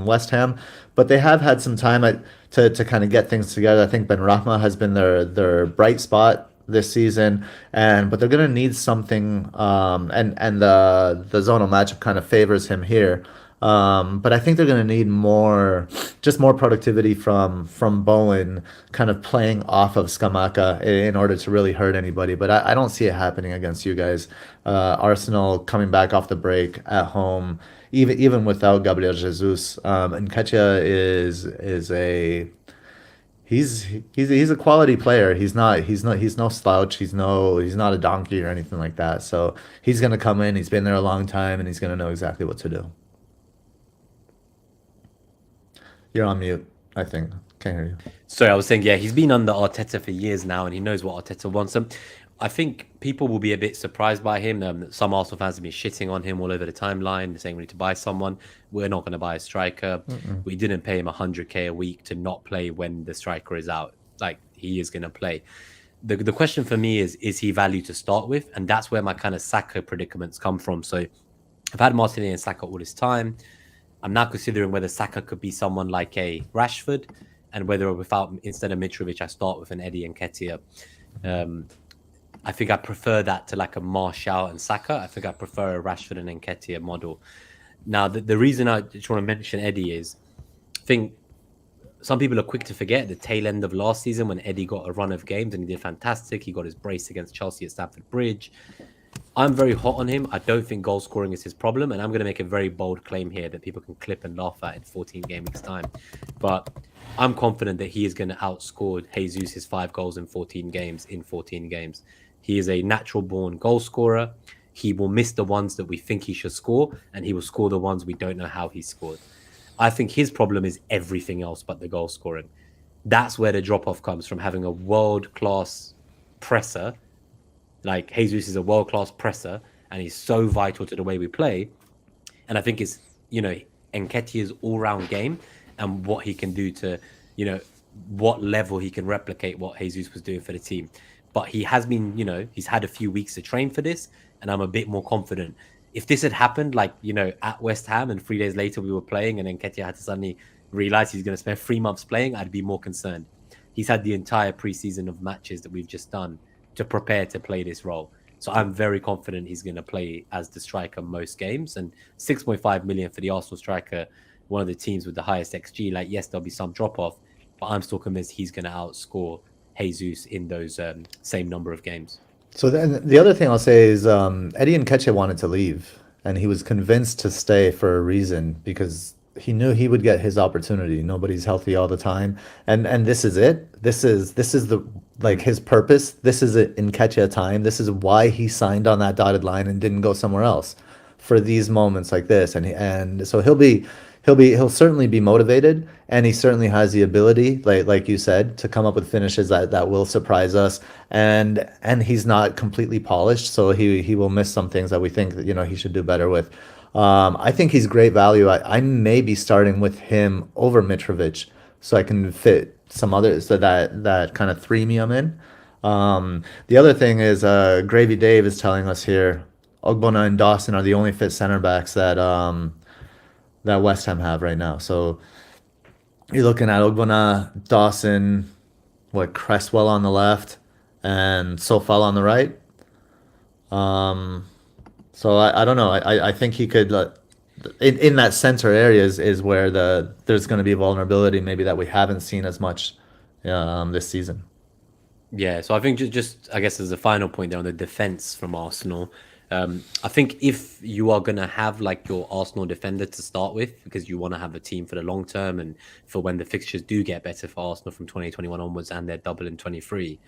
West Ham, but they have had some time to kind of get things together. I think Ben Rahma has been their bright spot this season, but they're gonna need something. And the zonal matchup kind of favors him here. But I think they're going to need just more productivity from Bowen, kind of playing off of Skamaka in order to really hurt anybody. But I don't see it happening against you guys. Arsenal coming back off the break at home, even without Gabriel Jesus, and Nketiah is a he's a quality player. He's no slouch. He's not a donkey or anything like that. So he's gonna come in. He's been there a long time, and he's gonna know exactly what to do. You're on mute, I think. Can't hear you. Sorry, I was saying, yeah, he's been under Arteta for years now, and he knows what Arteta wants. I think people will be a bit surprised by him. Some Arsenal fans have been shitting on him all over the timeline, saying we need to buy someone. We're not going to buy a striker. We didn't pay him 100k a week to not play when the striker is out. Like, he is going to play. The question for me is he value to start with? And that's where my kind of Saka predicaments come from. So I've had Martinelli and Saka all this time. I'm now considering whether Saka could be someone like a Rashford, and whether instead of Mitrovic, I start with an Eddie and Nketiah. I think I prefer that to like a Martial and Saka. I think I prefer a Rashford and Nketiah model. Now, the reason I just want to mention Eddie is, I think some people are quick to forget the tail end of last season when Eddie got a run of games and he did fantastic. He got his brace against Chelsea at Stamford Bridge. I'm very hot on him. I don't think goal scoring is his problem. And I'm going to make a very bold claim here that people can clip and laugh at in 14 game weeks time. But I'm confident that he is going to outscore Jesus his 5 goals in 14 games in 14 games. He is a natural born goal scorer. He will miss the ones that we think he should score, and he will score the ones we don't know how he scored. I think his problem is everything else but the goal scoring. That's where the drop-off comes from, having a world-class presser. Like, Jesus is a world-class presser, and he's so vital to the way we play. And I think it's, Nketiah's all-round game and what he can do to, what level he can replicate what Jesus was doing for the team. But he has been, he's had a few weeks to train for this, and I'm a bit more confident. If this had happened, like, at West Ham, and 3 days later we were playing, and then Nketiah had to suddenly realize he's going to spend 3 months playing, I'd be more concerned. He's had the entire preseason of matches that we've just done to prepare to play this role. So I'm very confident he's going to play as the striker most games. And 6.5 million for the Arsenal striker, one of the teams with the highest XG. Like, yes, there'll be some drop-off, but I'm still convinced he's going to outscore Jesus in those same number of games. So then the other thing I'll say is Eddie Nketiah wanted to leave, and he was convinced to stay for a reason, because he knew he would get his opportunity. Nobody's healthy all the time, and this is it. This is the, like, his purpose. This is it, Nketiah time. This is why he signed on that dotted line and didn't go somewhere else, for these moments like this. And so he'll certainly be motivated, and he certainly has the ability, like you said, to come up with finishes that will surprise us. And he's not completely polished, so he will miss some things that we think that he should do better with. I think he's great value. I may be starting with him over Mitrovic, so I can fit some others, so that kind of 3 I'm in. The other thing is, Gravy Dave is telling us here, Ogbonna and Dawson are the only fit center backs that West Ham have right now. So you're looking at Ogbonna, Dawson, Cresswell on the left, and SOU-BHA on the right. So I don't know. I think he could, in that center area is where there's going to be vulnerability maybe that we haven't seen as much this season. Yeah, so I think just I guess as a final point there on the defense from Arsenal, I think if you are going to have like your Arsenal defender to start with, because you want to have a team for the long term and for when the fixtures do get better for Arsenal from 2021 onwards and they're double in 23,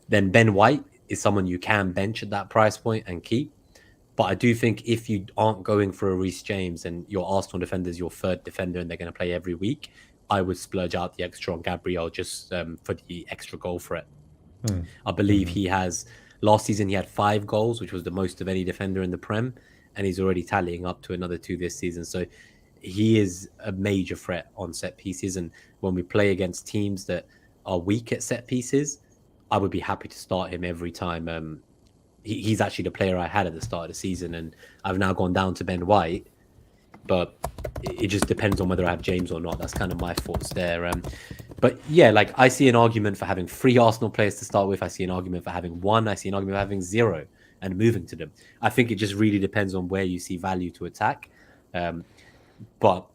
then Ben White is someone you can bench at that price point and keep. But I do think if you aren't going for a Reece James and your Arsenal defender is your third defender and they're going to play every week, I would splurge out the extra on Gabriel just for the extra goal threat. I believe he has, last season he had 5 goals, which was the most of any defender in the Prem, and he's already tallying up to another 2 this season. So he is a major threat on set pieces. And when we play against teams that are weak at set pieces, I would be happy to start him every time. He's actually the player I had at the start of the season, and I've now gone down to Ben White, but it just depends on whether I have James or not. That's kind of my thoughts there. But yeah, like, I see an argument for having 3 Arsenal players to start with. I see an argument for having 1. I see an argument for having 0 and moving to them. I think it just really depends on where you see value to attack. But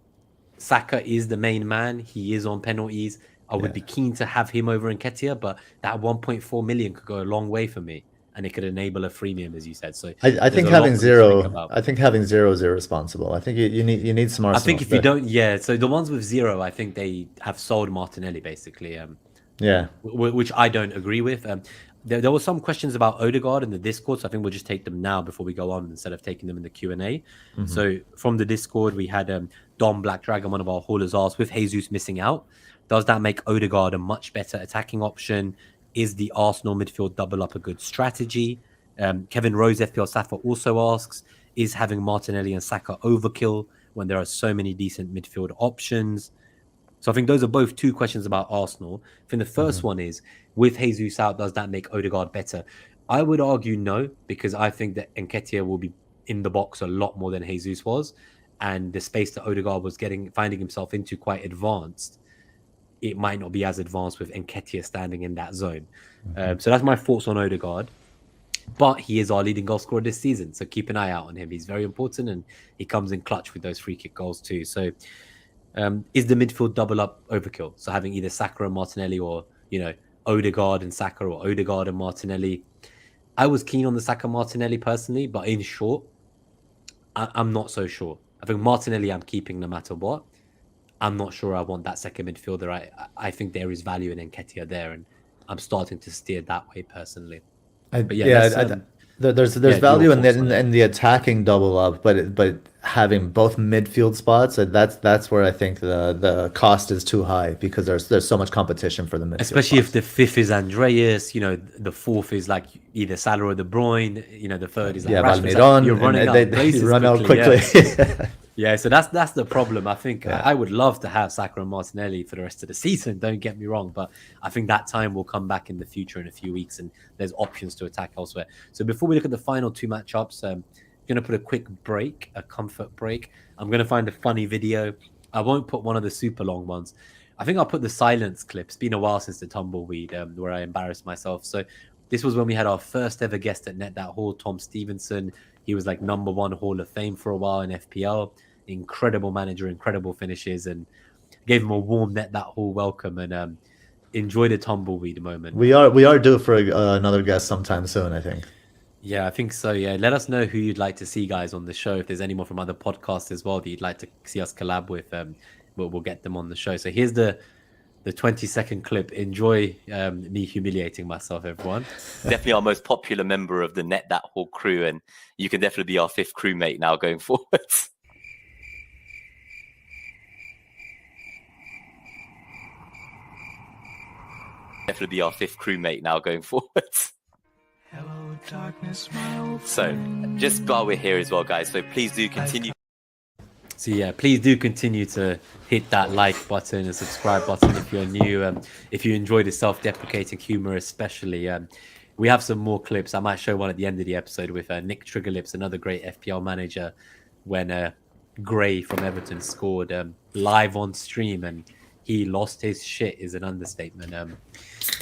Saka is the main man. He is on penalties. I would be keen to have him over Nketiah, but that 1.4 million could go a long way for me, and it could enable a freemium, as you said. So I think having 0, I think having 0 is irresponsible. I think you need some Arsenal. I think if you don't, so the ones with 0, I think they have sold Martinelli basically. Yeah, which I don't agree with. There were some questions about Odegaard in the Discord, so I think we'll just take them now before we go on instead of taking them in the Q&A. So from the Discord, we had Dom Black Dragon, one of our haulers, asked, with Jesus missing out, does that make Odegaard a much better attacking option? Is the Arsenal midfield double up a good strategy? Kevin Rose, FPL Safa, also asks, is having Martinelli and Saka overkill when there are so many decent midfield options? So I think those are both two questions about Arsenal. I think the first one is, with Jesus out, does that make Odegaard better? I would argue no, because I think that Nketiah will be in the box a lot more than Jesus was. And the space that Odegaard was finding himself into quite advanced. It might not be as advanced with Nketiah standing in that zone. So that's my thoughts on Odegaard. But he is our leading goal scorer this season. So keep an eye out on him. He's very important and he comes in clutch with those free kick goals too. So is the midfield double up overkill? So having either Saka and Martinelli, or, you know, Odegaard and Saka, or Odegaard and Martinelli. I was keen on the Saka Martinelli personally, but in short, I'm not so sure. I think Martinelli I'm keeping no matter what. I'm not sure I want that second midfielder. I think there is value in Nketiah there, and I'm starting to steer that way personally. But there's value in the attacking double up, but having both midfield spots, that's where I think the cost is too high, because there's so much competition for the midfield. Especially spots. if the fifth is Andreas, you know, the fourth is like either Salah or De Bruyne, you know, the third is like Rashford. You're running out places quickly. Yeah, so that's the problem. I think I would love to have Saka and Martinelli for the rest of the season, don't get me wrong, but I think that time will come back in the future in a few weeks, and there's options to attack elsewhere. So before we look at the final two matchups, I'm going to put a quick break, a comfort break. I'm going to find a funny video. I won't put one of the super long ones. I think I'll put the silence clip. It's been a while since the tumbleweed where I embarrassed myself. So this was when we had our first ever guest at Net That Haul, Tom Stevenson. He was like #1 Hall of Fame for a while in FPL. Incredible manager, incredible finishes, and gave him a warm Net That Haul welcome, and enjoy the tumbleweed moment. We are due for another guest sometime soon, I think. Yeah, I think so. Yeah, let us know who you'd like to see, guys, on the show. If there's anyone from other podcasts as well that you'd like to see us collab with, we'll get them on the show. So here's the 20-second clip. Enjoy me humiliating myself, everyone. Definitely our most popular member of the Net That Haul crew, and you can definitely be our fifth crewmate now going forwards. Definitely be our fifth crewmate now going forwards. Hello, darkness, my old friend. So, just while we're here as well, guys, so please do continue. So yeah, please do continue to hit that like button and subscribe button if you're new. If you enjoy the self-deprecating humor, especially. We have some more clips. I might show one at the end of the episode with Nick Triggerlips, another great FPL manager, when Gray from Everton scored live on stream, and he lost his shit is an understatement.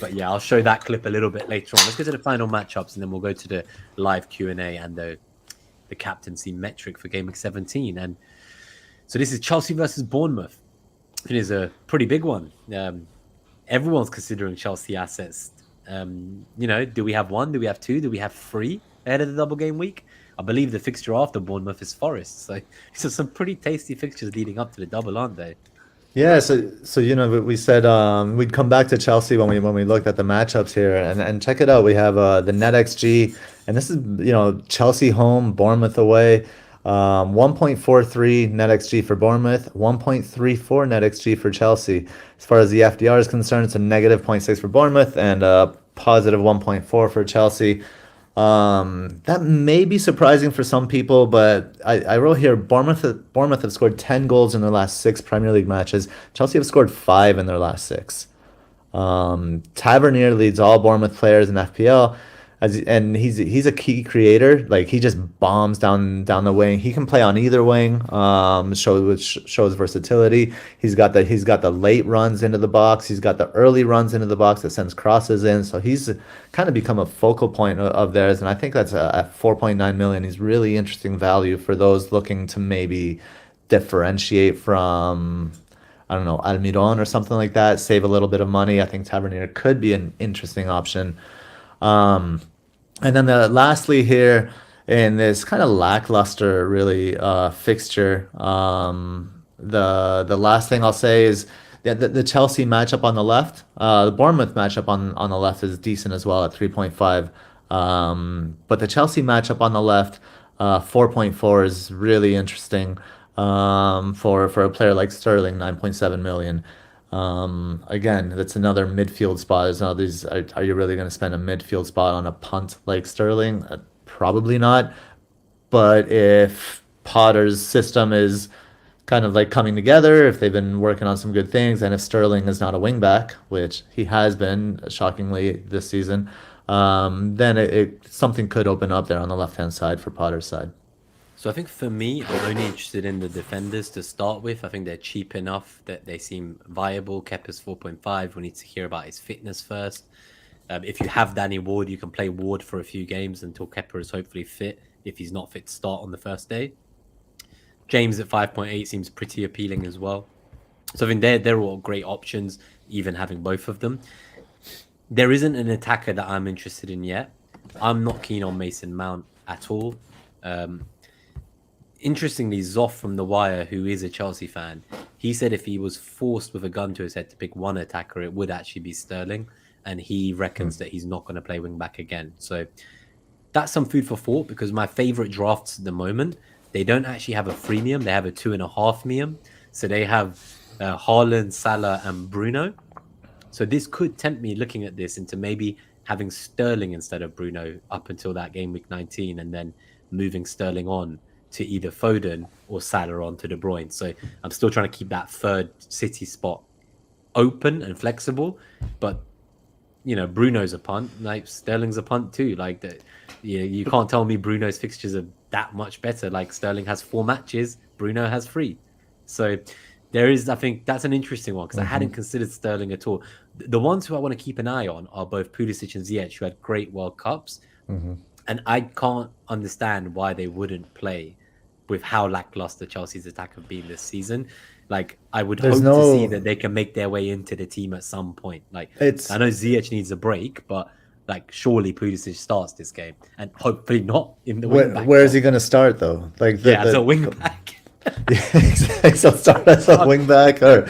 But yeah, I'll show that clip a little bit later on. Let's get to the final matchups, and then we'll go to the live Q&A and the captaincy metric for Gameweek 17. And so this is Chelsea versus Bournemouth. It is a pretty big one. Everyone's considering Chelsea assets. You know, do we have one? Do we have two? Do we have three ahead of the double game week? I believe the fixture after Bournemouth is Forest. So these are some pretty tasty fixtures leading up to the double, aren't they? Yeah, so you know, we said we'd come back to Chelsea when we looked at the matchups here, and check it out. We have the NetxG, and this is, you know, Chelsea home, Bournemouth away. 1.43 NetxG for Bournemouth, 1.34 NetxG for Chelsea. As far as the FDR is concerned, it's a -0.6 for Bournemouth and a positive 1.4 for Chelsea. That may be surprising for some people, but I wrote here Bournemouth have scored 10 goals in their last 6 Premier League matches. Chelsea have scored 5 in their last 6. Tavernier leads all Bournemouth players in FPL, and he's a key creator. Like, he just bombs down the wing. He can play on either wing, which shows versatility. He's got the late runs into the box. He's got the early runs into the box that sends crosses in. So he's kind of become a focal point of theirs, and I think that's at 4.9 million. He's really interesting value for those looking to maybe differentiate from, I don't know, Almiron or something like that, save a little bit of money. I think Tavernier could be an interesting option. And then lastly here, in this kind of lackluster really fixture, the last thing I'll say is the Chelsea matchup on the left, the Bournemouth matchup on the left is decent as well at 3.5. But the Chelsea matchup on the left, 4.4 is really interesting for a player like Sterling, 9.7 million. Again, that's another midfield spot. Is now these are you really going to spend a midfield spot on a punt like Sterling? Probably not. But if Potter's system is kind of like coming together, if they've been working on some good things, and if Sterling is not a wing back, which he has been shockingly this season, then something could open up there on the left hand side for Potter's side. So I think for me, I'm only interested in the defenders to start with. I think they're cheap enough that they seem viable. Kepa's 4.5. We need to hear about his fitness first. If you have Danny Ward, you can play Ward for a few games until Kepa is hopefully fit, if he's not fit to start on the first day. James at 5.8 seems pretty appealing as well. So I think they're all great options, even having both of them. There isn't an attacker that I'm interested in yet. I'm not keen on Mason Mount at all. Interestingly, Zoff from The Wire, who is a Chelsea fan, he said if he was forced with a gun to his head to pick one attacker, it would actually be Sterling. And he reckons that he's not going to play wing back again. So that's some food for thought, because my favorite drafts at the moment, they don't actually have a freemium. They have a 2.5 mium. So they have Haaland, Salah, and Bruno. So this could tempt me, looking at this, into maybe having Sterling instead of Bruno up until that game week 19, and then moving Sterling on to either Foden or Salah on to De Bruyne. So I'm still trying to keep that third City spot open and flexible. But, you know, Bruno's a punt. Like, Sterling's a punt too. Like, you can't tell me Bruno's fixtures are that much better. Like, Sterling has 4 matches, Bruno has 3. So there is, I think that's an interesting one, because I hadn't considered Sterling at all. The ones who I want to keep an eye on are both Pulisic and Ziyech, who had great World Cups. And I can't understand why they wouldn't play with how lackluster Chelsea's attack have been this season. Like, I would hope to see that they can make their way into the team at some point. Like, I know Ziyech needs a break, but like, surely Pulisic starts this game, and hopefully not in the wing back. Where is he going to start though? Like, as a wing back. Yeah, exactly. So start as a wing back, or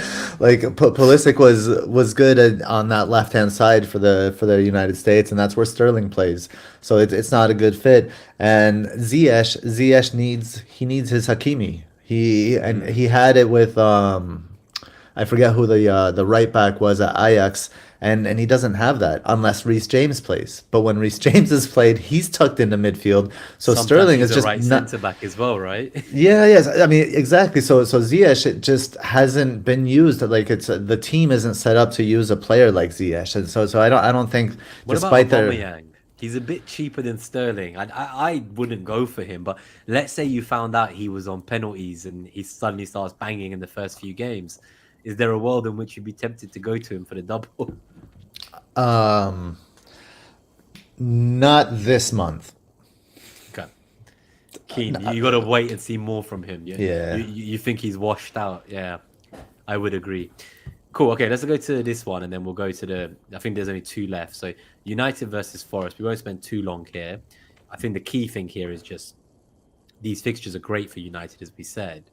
like Pulisic was good on that left hand side for the United States, and that's where Sterling plays. So it's not a good fit. And Ziyech needs his Hakimi. He had it with I forget who the right back was at Ajax. And he doesn't have that unless Reece James plays. But when Reece James has played, he's tucked into midfield. So sometimes Sterling is just right centre back as well, right? Yes. I mean, exactly. So Ziyech, it just hasn't been used. Like, the team isn't set up to use a player like Ziyech, and so I don't think. What despite about Aubameyang? He's a bit cheaper than Sterling. I wouldn't go for him, but let's say you found out he was on penalties and he suddenly starts banging in the first few games. Is there a world in which you'd be tempted to go to him for the double? Not this month. Okay. Keen. You got to wait and see more from him. Yeah. You think he's washed out? Yeah, I would agree. Cool. Okay, let's go to this one, and then we'll go to I think there's only 2 left. So United versus Forest. We won't spend too long here. I think the key thing here is just these fixtures are great for United, as we said.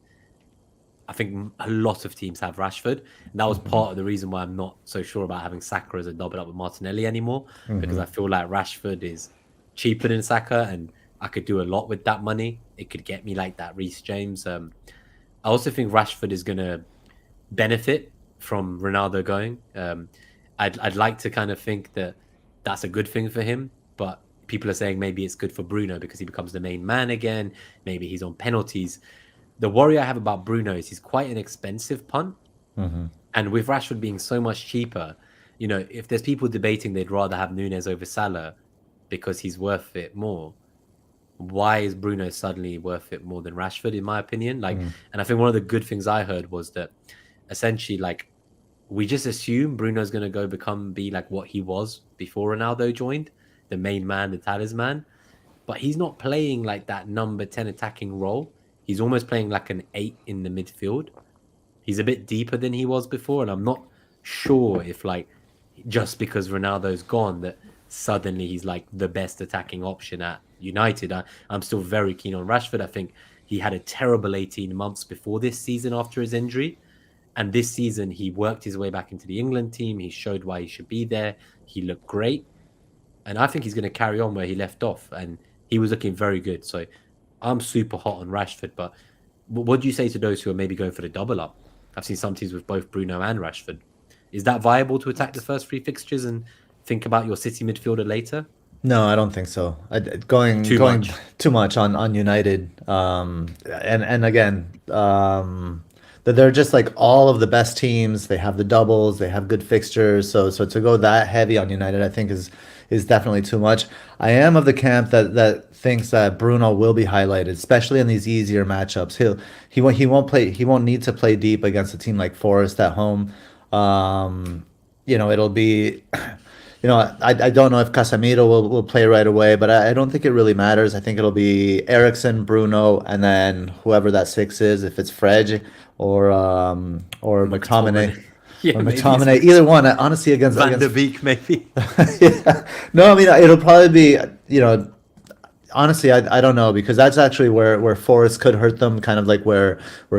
I think a lot of teams have Rashford. And that was part of the reason why I'm not so sure about having Saka as a double up with Martinelli anymore, because I feel like Rashford is cheaper than Saka, and I could do a lot with that money. It could get me like that Reece James. I also think Rashford is going to benefit from Ronaldo going. I'd like to kind of think that that's a good thing for him, but people are saying maybe it's good for Bruno because he becomes the main man again. Maybe he's on penalties. The worry I have about Bruno is he's quite an expensive punt. And with Rashford being so much cheaper, you know, if there's people debating they'd rather have Nunez over Salah because he's worth it more, why is Bruno suddenly worth it more than Rashford, in my opinion? Like, and I think one of the good things I heard was that essentially, like, we just assume Bruno's going to be like what he was before Ronaldo joined, the main man, the talisman. But he's not playing like that number 10 attacking role. He's almost playing like an 8 in the midfield. He's a bit deeper than he was before, and I'm not sure if, like, just because Ronaldo's gone that suddenly he's like the best attacking option at United. I'm still very keen on Rashford. I think he had a terrible 18 months before this season after his injury. And this season, he worked his way back into the England team. He showed why he should be there. He looked great. And I think he's going to carry on where he left off. And he was looking very good. So I'm super hot on Rashford. But what do you say to those who are maybe going for the double up? I've seen some teams with both Bruno and Rashford. Is that viable to attack the first 3 fixtures and think about your City midfielder later? No, I don't think so. Going too much on United. And again, they're just like all of the best teams. They have the doubles. They have good fixtures. So to go that heavy on United, I think is definitely too much. I am of the camp that thinks that Bruno will be highlighted, especially in these easier matchups. He won't play. He won't need to play deep against a team like Forest at home. It'll be. I don't know if Casemiro will play right away, but I don't think it really matters. I think it'll be Eriksen, Bruno, and then whoever that 6 is, if it's Fred or McTominay. Yeah, or McTominay, either one. Honestly, against Van de Beek, maybe. Yeah. No, I mean it'll probably be honestly, I don't know, because that's actually where Forest could hurt them, kind of like where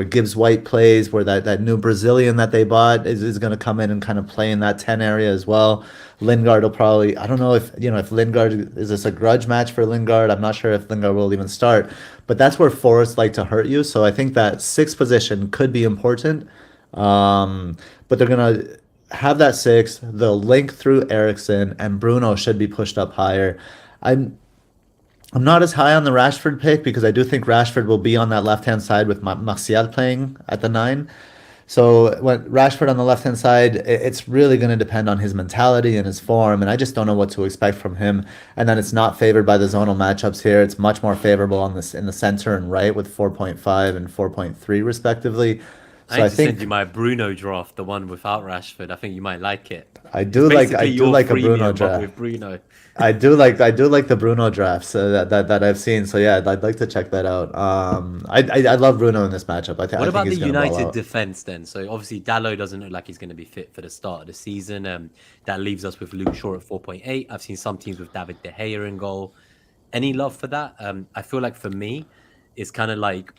Gibbs White plays, where that new Brazilian that they bought is going to come in and kind of play in that 10 area as well. Lingard will probably, I don't know if Lingard, is this a grudge match for Lingard? I'm not sure if Lingard will even start, but that's where Forest like to hurt you. So I think that 6th position could be important, but they're going to have that 6. They'll link through Eriksen, and Bruno should be pushed up higher. I'm not as high on the Rashford pick because I do think Rashford will be on that left-hand side with Martial playing at the 9. So when Rashford on the left-hand side, it's really going to depend on his mentality and his form, and I just don't know what to expect from him. And then it's not favored by the zonal matchups here. It's much more favorable on this in the center and right with 4.5 and 4.3 respectively. So I think send you my Bruno draft, the one without Rashford. I think you might like it. I do like a Bruno draft. With Bruno. I do like the Bruno drafts that I've seen. So yeah, I'd like to check that out. I love Bruno in this matchup. What about the United defense then? So obviously Dalot doesn't look like he's going to be fit for the start of the season. That leaves us with Luke Shaw at 4.8. I've seen some teams with David De Gea in goal. Any love for that? I feel like for me, it's kind of like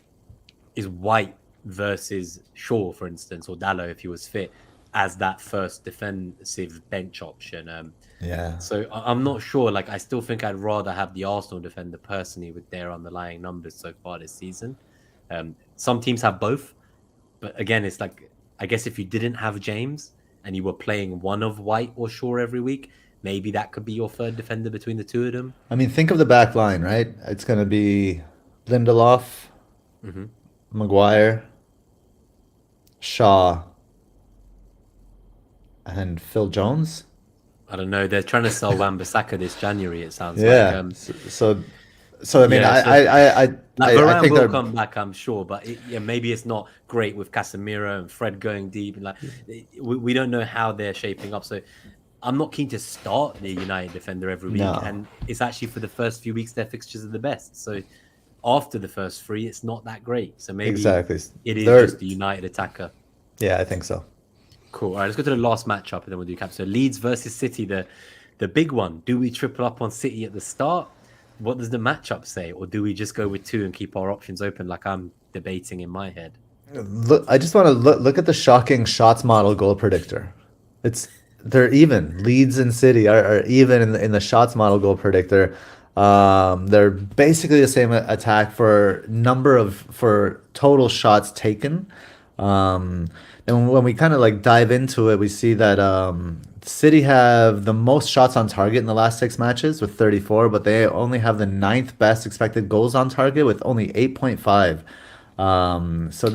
is White versus Shaw, for instance, or Dalot if he was fit, as that first defensive bench option. Yeah. So I'm not sure. Like, I still think I'd rather have the Arsenal defender personally with their underlying numbers so far this season. Some teams have both, but again, it's like, I guess if you didn't have James and you were playing one of White or Shaw every week, maybe that could be your third defender between the two of them. I mean, think of the back line, right? It's going to be Lindelof, Maguire, Shaw, and Phil Jones. I don't know. They're trying to sell Wan-Bissaka this January, it sounds like. So I mean, I Varane think will come back, I'm sure, but maybe it's not great with Casemiro and Fred going deep. And we don't know how they're shaping up. So I'm not keen to start the United defender every week. No. And it's actually for the first few weeks, their fixtures are the best. So after the first 3, it's not that great. So maybe it is just the United attacker. Yeah, I think so. Cool. All right, let's go to the last matchup and then we'll do cap. So Leeds versus City, the big one. Do we triple up on City at the start? What does the matchup say? Or do we just go with 2 and keep our options open like I'm debating in my head? Look, I just want to look at the shocking shots model goal predictor. They're even. Leeds and City are even in the shots model goal predictor. They're basically the same attack for total shots taken. And when we kind of like dive into it, we see that City have the most shots on target in the last 6 matches with 34, but they only have the 9th best expected goals on target with only 8.5. So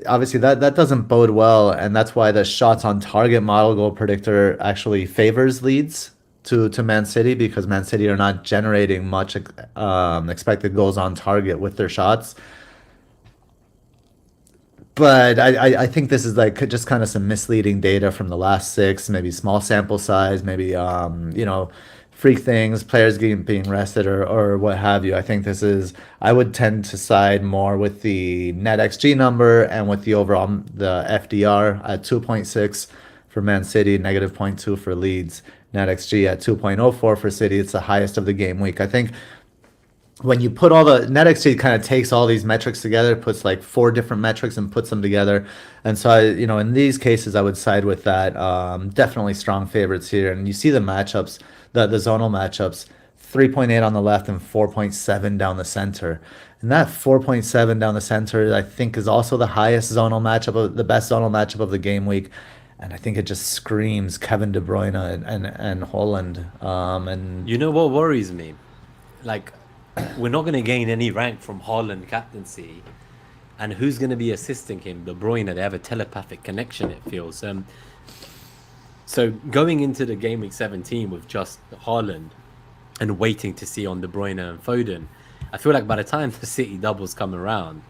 obviously that doesn't bode well, and that's why the shots on target model goal predictor actually favors Leeds to Man City, because Man City are not generating much expected goals on target with their shots. But I think this is like just kind of some misleading data from the last 6, maybe small sample size, maybe freak things, players being rested or what have you. I think I would tend to side more with the NetxG number and with the overall the FDR at 2.6 for Man City, negative 0.2 for Leeds. NetxG at 2.04 for City. It's the highest of the game week. I think when you put all the NetxG kind of takes all these metrics together, puts like 4 different metrics and puts them together. And so in these cases, I would side with that. Definitely strong favorites here. And you see the matchups, the zonal matchups, 3.8 on the left and 4.7 down the center. And that 4.7 down the center, I think, is also the highest zonal matchup, the best zonal matchup of the game week. And I think it just screams Kevin De Bruyne and Holland. And you know what worries me? Like, we're not going to gain any rank from Haaland captaincy, and who's going to be assisting him? De Bruyne. They have a telepathic connection, it feels. So going into the game week 17 with just Haaland and waiting to see on De Bruyne and Foden, I feel like by the time the City doubles come around,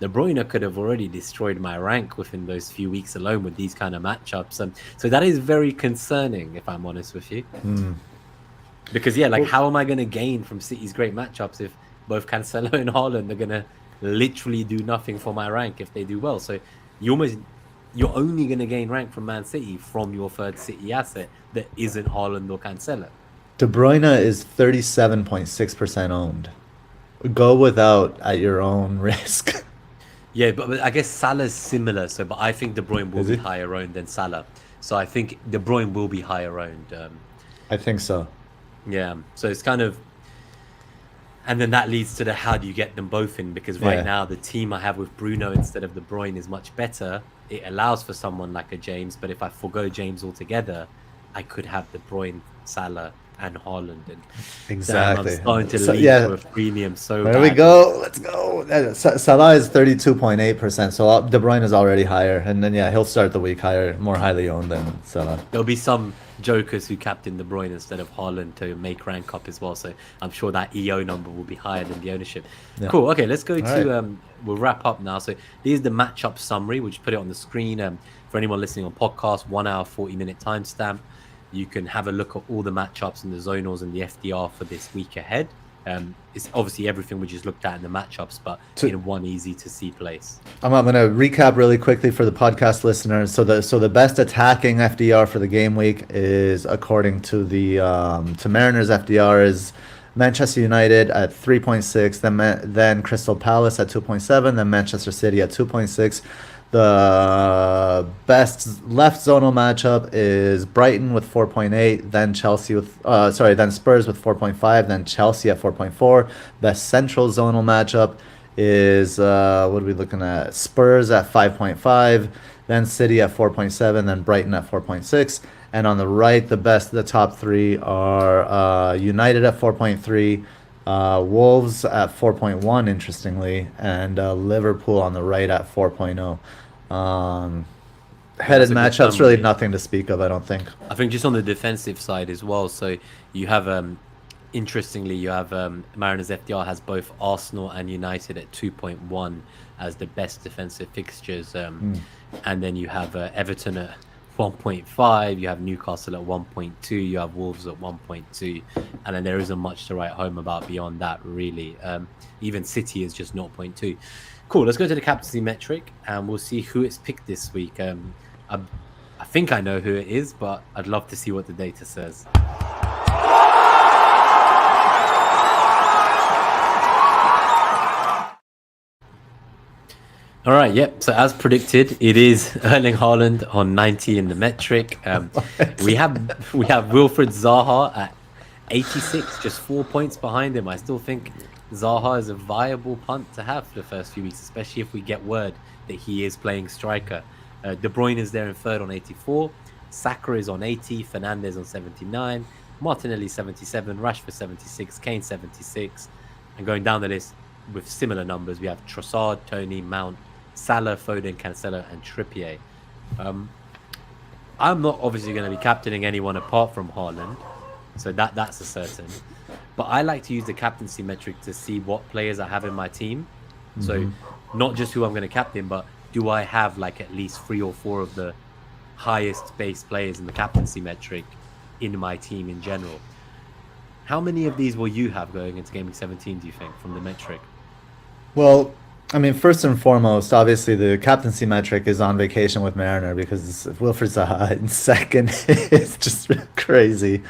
De Bruyne could have already destroyed my rank within those few weeks alone with these kind of matchups. So that is very concerning, if I'm honest with you. Because, yeah, like, how am I going to gain from City's great matchups if both Cancelo and Haaland are going to literally do nothing for my rank if they do well? So you're only going to gain rank from Man City from your third City asset that isn't Haaland or Cancelo. De Bruyne is 37.6% owned. Go without at your own risk. Yeah, but I guess Salah's similar. But I think De Bruyne will be higher owned than Salah. So I think De Bruyne will be higher owned. I think so. Yeah, so it's kind of, and then that leads to the how do you get them both in? Because right now the team I have with Bruno instead of De Bruyne is much better. It allows for someone like a James, but if I forgo James altogether, I could have De Bruyne, Salah, and Haaland. And exactly. I'm starting to lead for a premium. So there we go. Let's go. Salah is 32.8%, so De Bruyne is already higher, and then he'll start the week higher, more highly owned than Salah. There'll be some jokers who captain De Bruyne instead of Haaland to make rank up as well, so I'm sure that EO number will be higher than the ownership. Cool. Okay, let's go to we'll wrap up now. So here's the matchup summary. We'll just put it on the screen. For anyone listening on podcast, 1 hour 40-minute timestamp. You can have a look at all the matchups and the zonals and the FDR for this week ahead. It's obviously everything we just looked at in the matchups, but in one easy to see place. I'm going to recap really quickly for the podcast listeners. So the best attacking FDR for the game week is, according to the to Mariners FDR, is Manchester United at 3.6, then Crystal Palace at 2.7, then Manchester City at 2.6. The best left zonal matchup is Brighton with 4.8, then Chelsea with then Spurs with 4.5, then Chelsea at 4.4. Best central zonal matchup is what are we looking at? Spurs at 5.5, then City at 4.7, then Brighton at 4.6. And on the right, the top 3 are United at 4.3. Wolves at 4.1, interestingly, and Liverpool on the right at 4.0. Headed matchups, really nothing to speak of, I don't think. I think just on the defensive side as well. So you have, interestingly, you have Mariners FDR has both Arsenal and United at 2.1 as the best defensive fixtures. And then you have Everton at 1.5, you have Newcastle at 1.2, you have Wolves at 1.2, and then there isn't much to write home about beyond that, really. Even City is just 0.2. Cool, let's go to the captaincy metric and we'll see who it's picked this week. I think I know who it is, but I'd love to see what the data says. All right, yep. So as predicted, it is Erling Haaland on 90 in the metric. We have Wilfried Zaha at 86, just 4 points behind him. I still think Zaha is a viable punt to have for the first few weeks, especially if we get word that he is playing striker. De Bruyne is there in third on 84. Saka is on 80. Fernandes on 79. Martinelli 77. Rashford 76. Kane 76. And going down the list with similar numbers, we have Trossard, Tony, Mount, Salah, Foden, Cancelo, and Trippier. I'm not obviously going to be captaining anyone apart from Haaland, so that's a certain. But I like to use the captaincy metric to see what players I have in my team. So not just who I'm going to captain, but do I have like at least 3 or 4 of the highest base players in the captaincy metric in my team in general? How many of these will you have going into Game Week 17, do you think, from the metric? Well, I mean, first and foremost, obviously the captaincy metric is on vacation with Mariner because Wilfried Zaha in second is just crazy.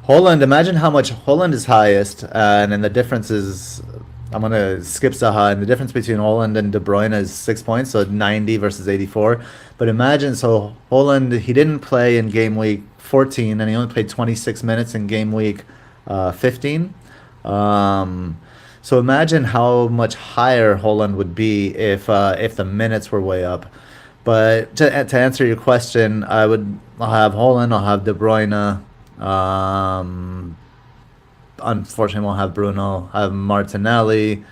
Holland, imagine how much Holland is highest, and then the difference is, I'm gonna skip Zaha, and the difference between Holland and De Bruyne is 6 points, so 90 versus 84. But imagine, so Holland, he didn't play in game week 14, and he only played 26 minutes in game week 15. So imagine how much higher Holland would be if the minutes were way up. But to answer your question, I'll have Holland, I'll have De Bruyne. Unfortunately, won't have Bruno. I have Martinelli,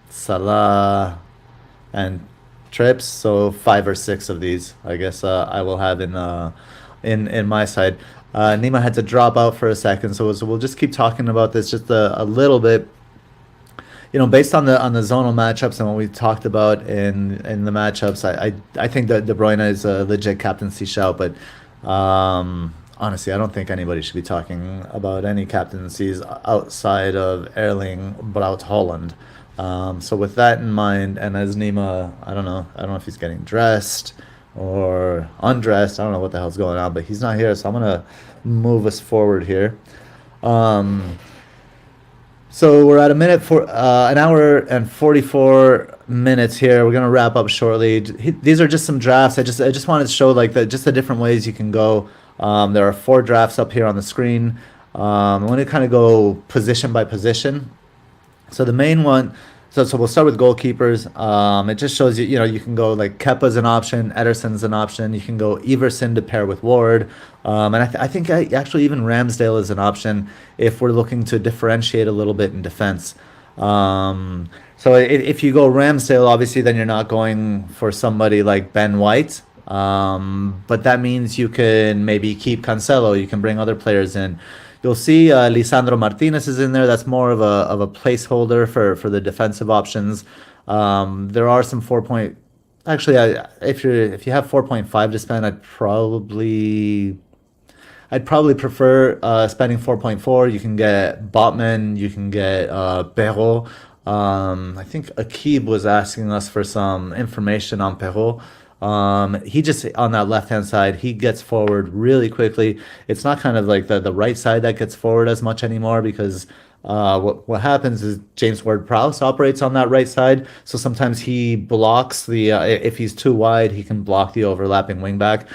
Salah, and Trips. So 5 or 6 of these, I guess, I will have in my side. Nima had to drop out for a second, so we'll just keep talking about this just a little bit. Based on the zonal matchups and what we talked about in the matchups, I think that De Bruyne is a legit captaincy shout, but honestly, I don't think anybody should be talking about any captaincies outside of Erling Braut Holland. So with that in mind, and as Nima, I don't know if he's getting dressed or undressed. I don't know what the hell's going on, but he's not here, so I'm gonna move us forward here. So we're at an hour and 44 minutes here. We're gonna wrap up shortly. These are just some drafts. I just wanted to show like just the different ways you can go. There are 4 drafts up here on the screen. I'm gonna kind of go position by position. So the main one. So we'll start with goalkeepers. It just shows you, you can go like Kepa's an option, Ederson's an option. You can go Everson to pair with Ward. And I think actually even Ramsdale is an option if we're looking to differentiate a little bit in defense. So if you go Ramsdale, obviously then you're not going for somebody like Ben White. But that means you can maybe keep Cancelo. You can bring other players in. You'll see Lisandro Martinez is in there. That's more of a placeholder for the defensive options. There are some 4 Actually, if you have 4.5 to spend, I'd probably prefer spending 4.4. You can get Botman. You can get Perrault. I think Akib was asking us for some information on Perrault. He just on that left hand side, he gets forward really quickly. It's not kind of like the right side that gets forward as much anymore because what happens is James Ward-Prowse operates on that right side, so sometimes he blocks the if he's too wide, he can block the overlapping wingback.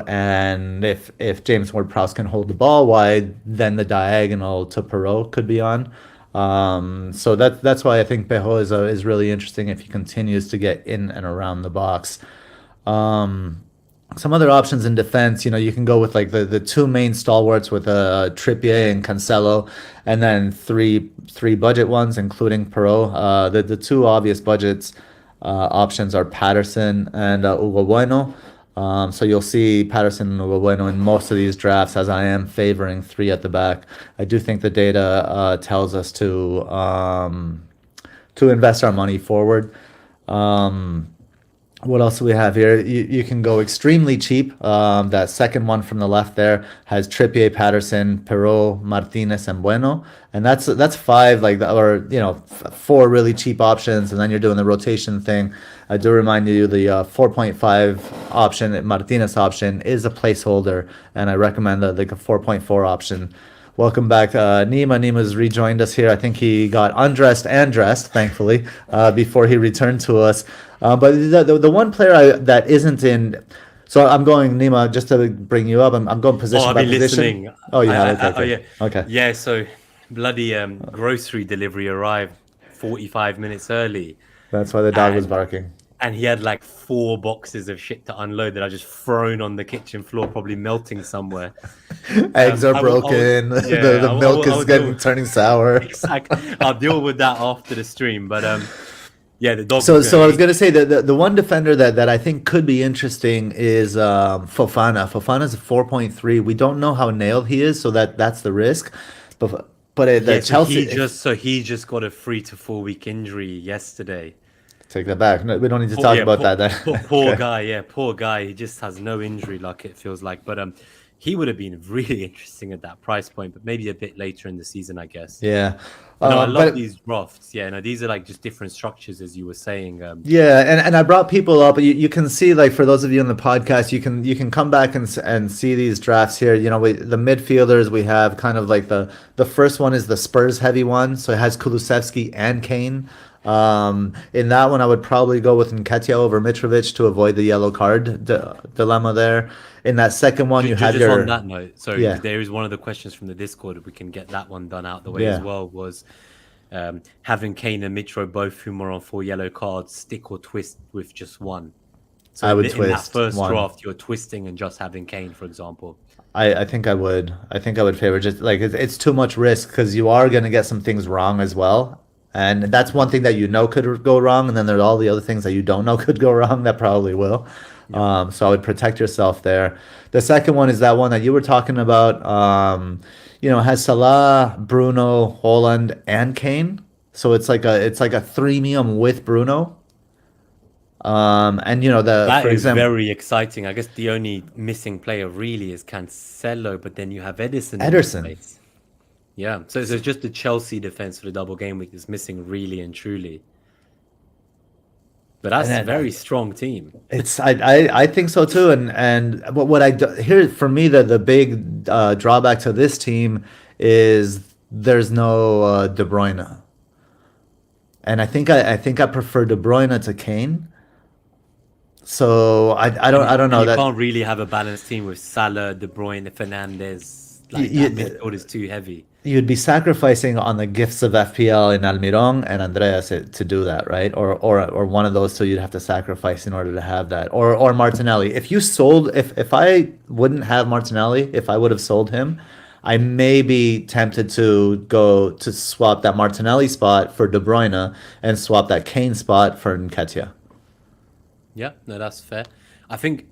And if James Ward-Prowse can hold the ball wide, then the diagonal to Perrault could be on. So that's why I think Perrault is really interesting if he continues to get in and around the box. Some other options in defense, you can go with like the 2 main stalwarts with Trippier and Cancelo, and then three budget ones, including Perrault. The 2 obvious budgets options are Patterson and Hugo Bueno. So you'll see Patterson and Hugo Bueno in most of these drafts, as I am favoring 3 at the back. I do think the data tells us to invest our money forward. What else do we have here? You can go extremely cheap. That second one from the left there has Trippier, Patterson, Perrault, Martinez, and Bueno, and that's 5 4 really cheap options, and then you're doing the rotation thing. I do remind you the 4.5 option, Martinez option, is a placeholder, and I recommend the 4.4 option. Welcome back, Nima. Nima's rejoined us here. I think he got undressed and dressed, thankfully, before he returned to us. But the one player that isn't in, so I'm going, Nima, just to bring you up. I'm going position by position. Listening. Oh, you have it. Okay. Yeah. Okay. Yeah. So bloody grocery delivery arrived 45 minutes early. That's why the dog was barking. And he had like 4 boxes of shit to unload that I just thrown on the kitchen floor, probably melting somewhere. Eggs are broken. The milk is turning sour. Exactly. I'll deal with that after the stream. But yeah, the dog. So I was gonna say that the one defender that I think could be interesting is Fofana. Fofana's a 4.3. We don't know how nailed he is, so that's the risk. But Chelsea. He just got a 3 to 4 week injury yesterday. Take that back. No, we don't need to talk about that. Poor guy. He just has no injury luck, it feels like. But he would have been really interesting at that price point, but maybe a bit later in the season, I guess. Yeah. No, I love But these drafts. Yeah, no, these are like just different structures, as you were saying. yeah, and I brought people up. You can see, like, for those of you on the podcast, you can come back and see these drafts here. You know, the midfielders, we have kind of like the first one is the Spurs heavy one, so it has Kulusevski and Kane. In that one, I would probably go with Nketiah over Mitrovic to avoid the yellow card dilemma there. In that second one, you had just your on that note, sorry, yeah. there is one of the questions from the Discord, if we can get that one done out the way Yeah. as well, was having Kane and Mitro, both whom are on 4 yellow cards, stick or twist with just one. So I would in that twist first one. draft, you're twisting and just having Kane, for example. I think I would. I think I would favor just like it's too much risk because you are going to get some things wrong as well. And that's one thing that you know could go wrong, and then there's all the other things that you don't know could go wrong that probably will. So I would protect yourself there. The second one is that one that you were talking about. You know, it has Salah, Bruno, Haaland, and Kane. So it's like a threemium with Bruno. And you know That for is example, very exciting. I guess the only missing player really is Cancelo, but then you have Ederson. Ederson. In place. Yeah, so it's just the Chelsea defense for the double game week is missing really and truly. But that's a very strong team. It's I think so too. And what I do, here for me the big drawback to this team is there's no De Bruyne. And I think I prefer De Bruyne to Kane. So I don't know You that can't really have a balanced team with Salah, De Bruyne, Fernandes. Like that midfield is too heavy. you'd be sacrificing on the gifts of FPL in Almiron and Andreas to do that, right? Or one of those two you'd have to sacrifice in order to have that. Or Martinelli. If I wouldn't have Martinelli, if I would have sold him, I may be tempted to go to swap that Martinelli spot for De Bruyne and swap that Kane spot for Nketiah. Yeah, no, that's fair. I think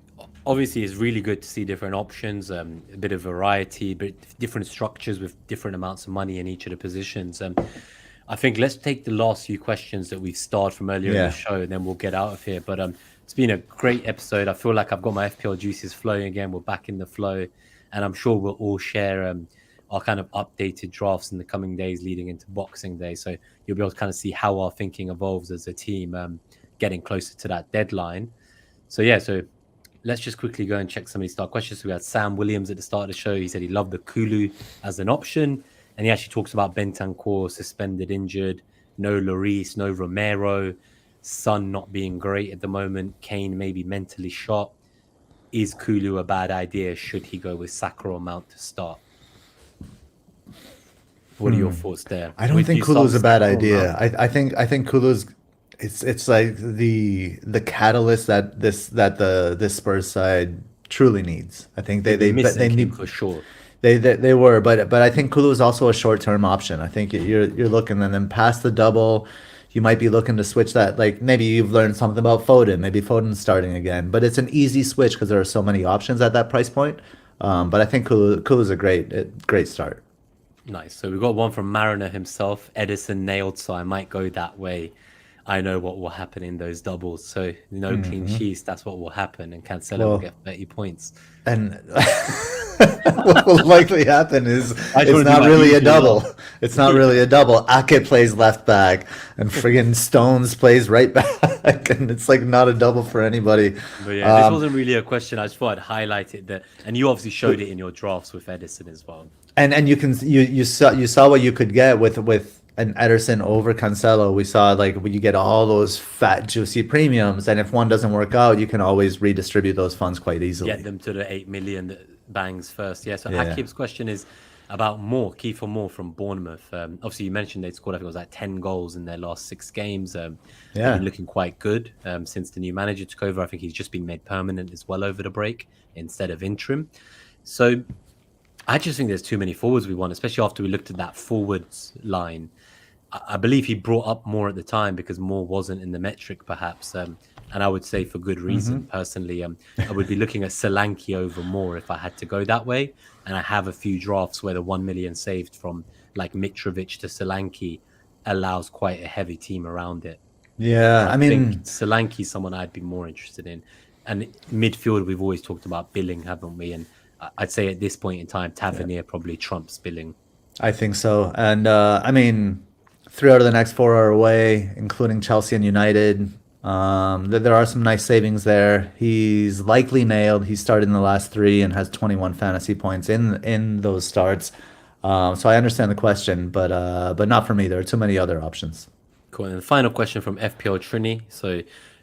obviously it's really good to see different options, a bit of variety, but different structures with different amounts of money in each of the positions. I think let's take the last few questions that we've started from earlier in the show, and then we'll get out of here. But it's been a great episode. I feel like I've got my FPL juices flowing again. We're back in the flow, and I'm sure we'll all share our kind of updated drafts in the coming days leading into Boxing Day. So you'll be able to kind of see how our thinking evolves as a team, getting closer to that deadline. So let's just quickly go and check some of these start questions. So we had Sam Williams at the start of the show. He said he loved the Kulu as an option. And he actually talks about Bentancur suspended, injured, no Lloris, no Romero, Son not being great at the moment, Kane maybe mentally shot. Is Kulu a bad idea? Should he go with Saka or Mount to start? What are your thoughts there? I don't think Kulu's a bad idea. I think Kulu's it's like the catalyst that this Spurs side truly needs. I think they need for sure. They were, but I think Kulu is also a short-term option. I think you're looking, and then past the double, you might be looking to switch that. Like maybe you've learned something about Foden. Maybe Foden's starting again, but it's an easy switch because there are so many options at that price point. But I think Kulu's a great start. Nice. So we've got one from Mariner himself. Edison nailed, so I might go that way. I know what will happen in those doubles. So no clean sheets, that's what will happen. And Cancelo will get 30 points. And what will likely happen is it's not really a double. It's not really a double. Ake plays left back and friggin' Stones plays right back. And it's like not a double for anybody. But yeah, this wasn't really a question. I just thought I'd highlight it. And you obviously showed it in your drafts with Edison as well. And you saw what you could get with an Ederson over Cancelo. We saw like you get all those fat juicy premiums, and if one doesn't work out, you can always redistribute those funds quite easily. Get them to the 8 million bangs first. So Akib's question is about Kiefer Moore from Bournemouth. Obviously you mentioned they'd scored, I think it was like 10 goals in their last 6 games. They've been looking quite good since the new manager took over. I think he's just been made permanent as well over the break instead of interim. So I just think there's too many forwards we want, especially after we looked at that forwards line. I believe he brought up Moore at the time because Moore wasn't in the metric, perhaps. And I would say for good reason, personally. I would be looking at Solanke over Moore if I had to go that way. And I have a few drafts where the 1 million saved from like Mitrovic to Solanke allows quite a heavy team around it. Yeah, I mean, Solanke is someone I'd be more interested in. And midfield, we've always talked about Billing, haven't we? And I'd say at this point in time, Tavernier probably trumps Billing. I think so. And I mean, 3 out of the next 4 are away, including Chelsea and United. There are some nice savings there. He's likely nailed. He started in the last 3 and has 21 fantasy points in those starts. So I understand the question, but not for me. There are too many other options. Cool. And the final question from FPL Trini. So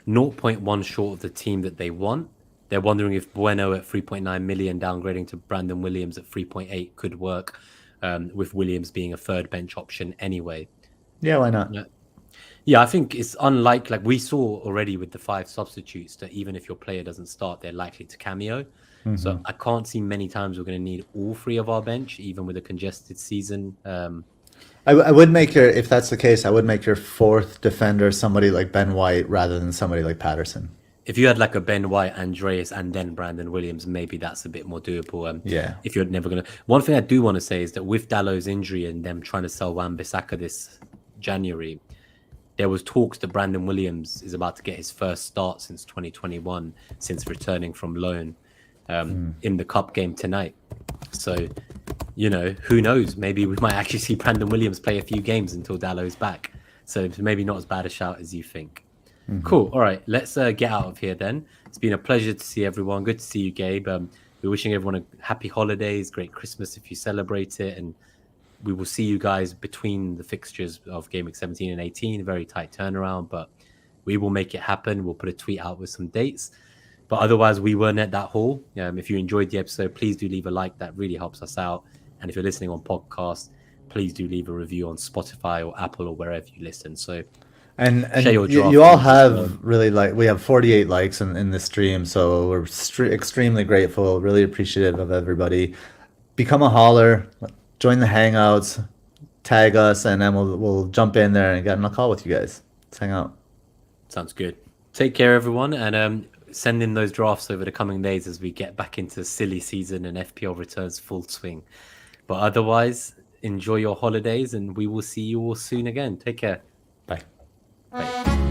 0.1 short of the team that they want. They're wondering if Bueno at 3.9 million downgrading to Brandon Williams at 3.8 could work, with Williams being a third bench option anyway. Yeah, why not? Yeah, I think it's unlike, like we saw already with the 5 substitutes, that even if your player doesn't start, they're likely to cameo. So I can't see many times we're going to need all 3 of our bench, even with a congested season. I would make your, if that's the case, I would make your 4th defender somebody like Ben White rather than somebody like Patterson. If you had like a Ben White, Andreas, and then Brandon Williams, maybe that's a bit more doable. Yeah. If you're never going to... One thing I do want to say is that with Dallow's injury and them trying to sell Wan-Bissaka this January, there was talks that Brandon Williams is about to get his first start since 2021, since returning from loan in the cup game tonight. So, you know, who knows? Maybe we might actually see Brandon Williams play a few games until Dallow's back. So maybe not as bad a shout as you think. Cool. All right, let's get out of here then. It's been a pleasure to see everyone. Good to see you, Gabe. We're wishing everyone a happy holidays, great Christmas if you celebrate it, and we will see you guys between the fixtures of Gameweek 17 and 18. Very tight turnaround, but we will make it happen. We'll put a tweet out with some dates. But otherwise, we were Net That Haul. If you enjoyed the episode, please do leave a like. That really helps us out. And if you're listening on podcast, please do leave a review on Spotify or Apple or wherever you listen. So. And Share your draft you all views as have well. really, like, we have 48 likes in this stream, so we're extremely grateful, really appreciative of everybody. Become a hauler, join the hangouts, tag us, and then we'll jump in there and get on a call with you guys. Let's hang out. Sounds good. Take care, everyone, and send in those drafts over the coming days as we get back into silly season and FPL returns full swing. But otherwise, enjoy your holidays, and we will see you all soon again. Take care. Bye. Bye.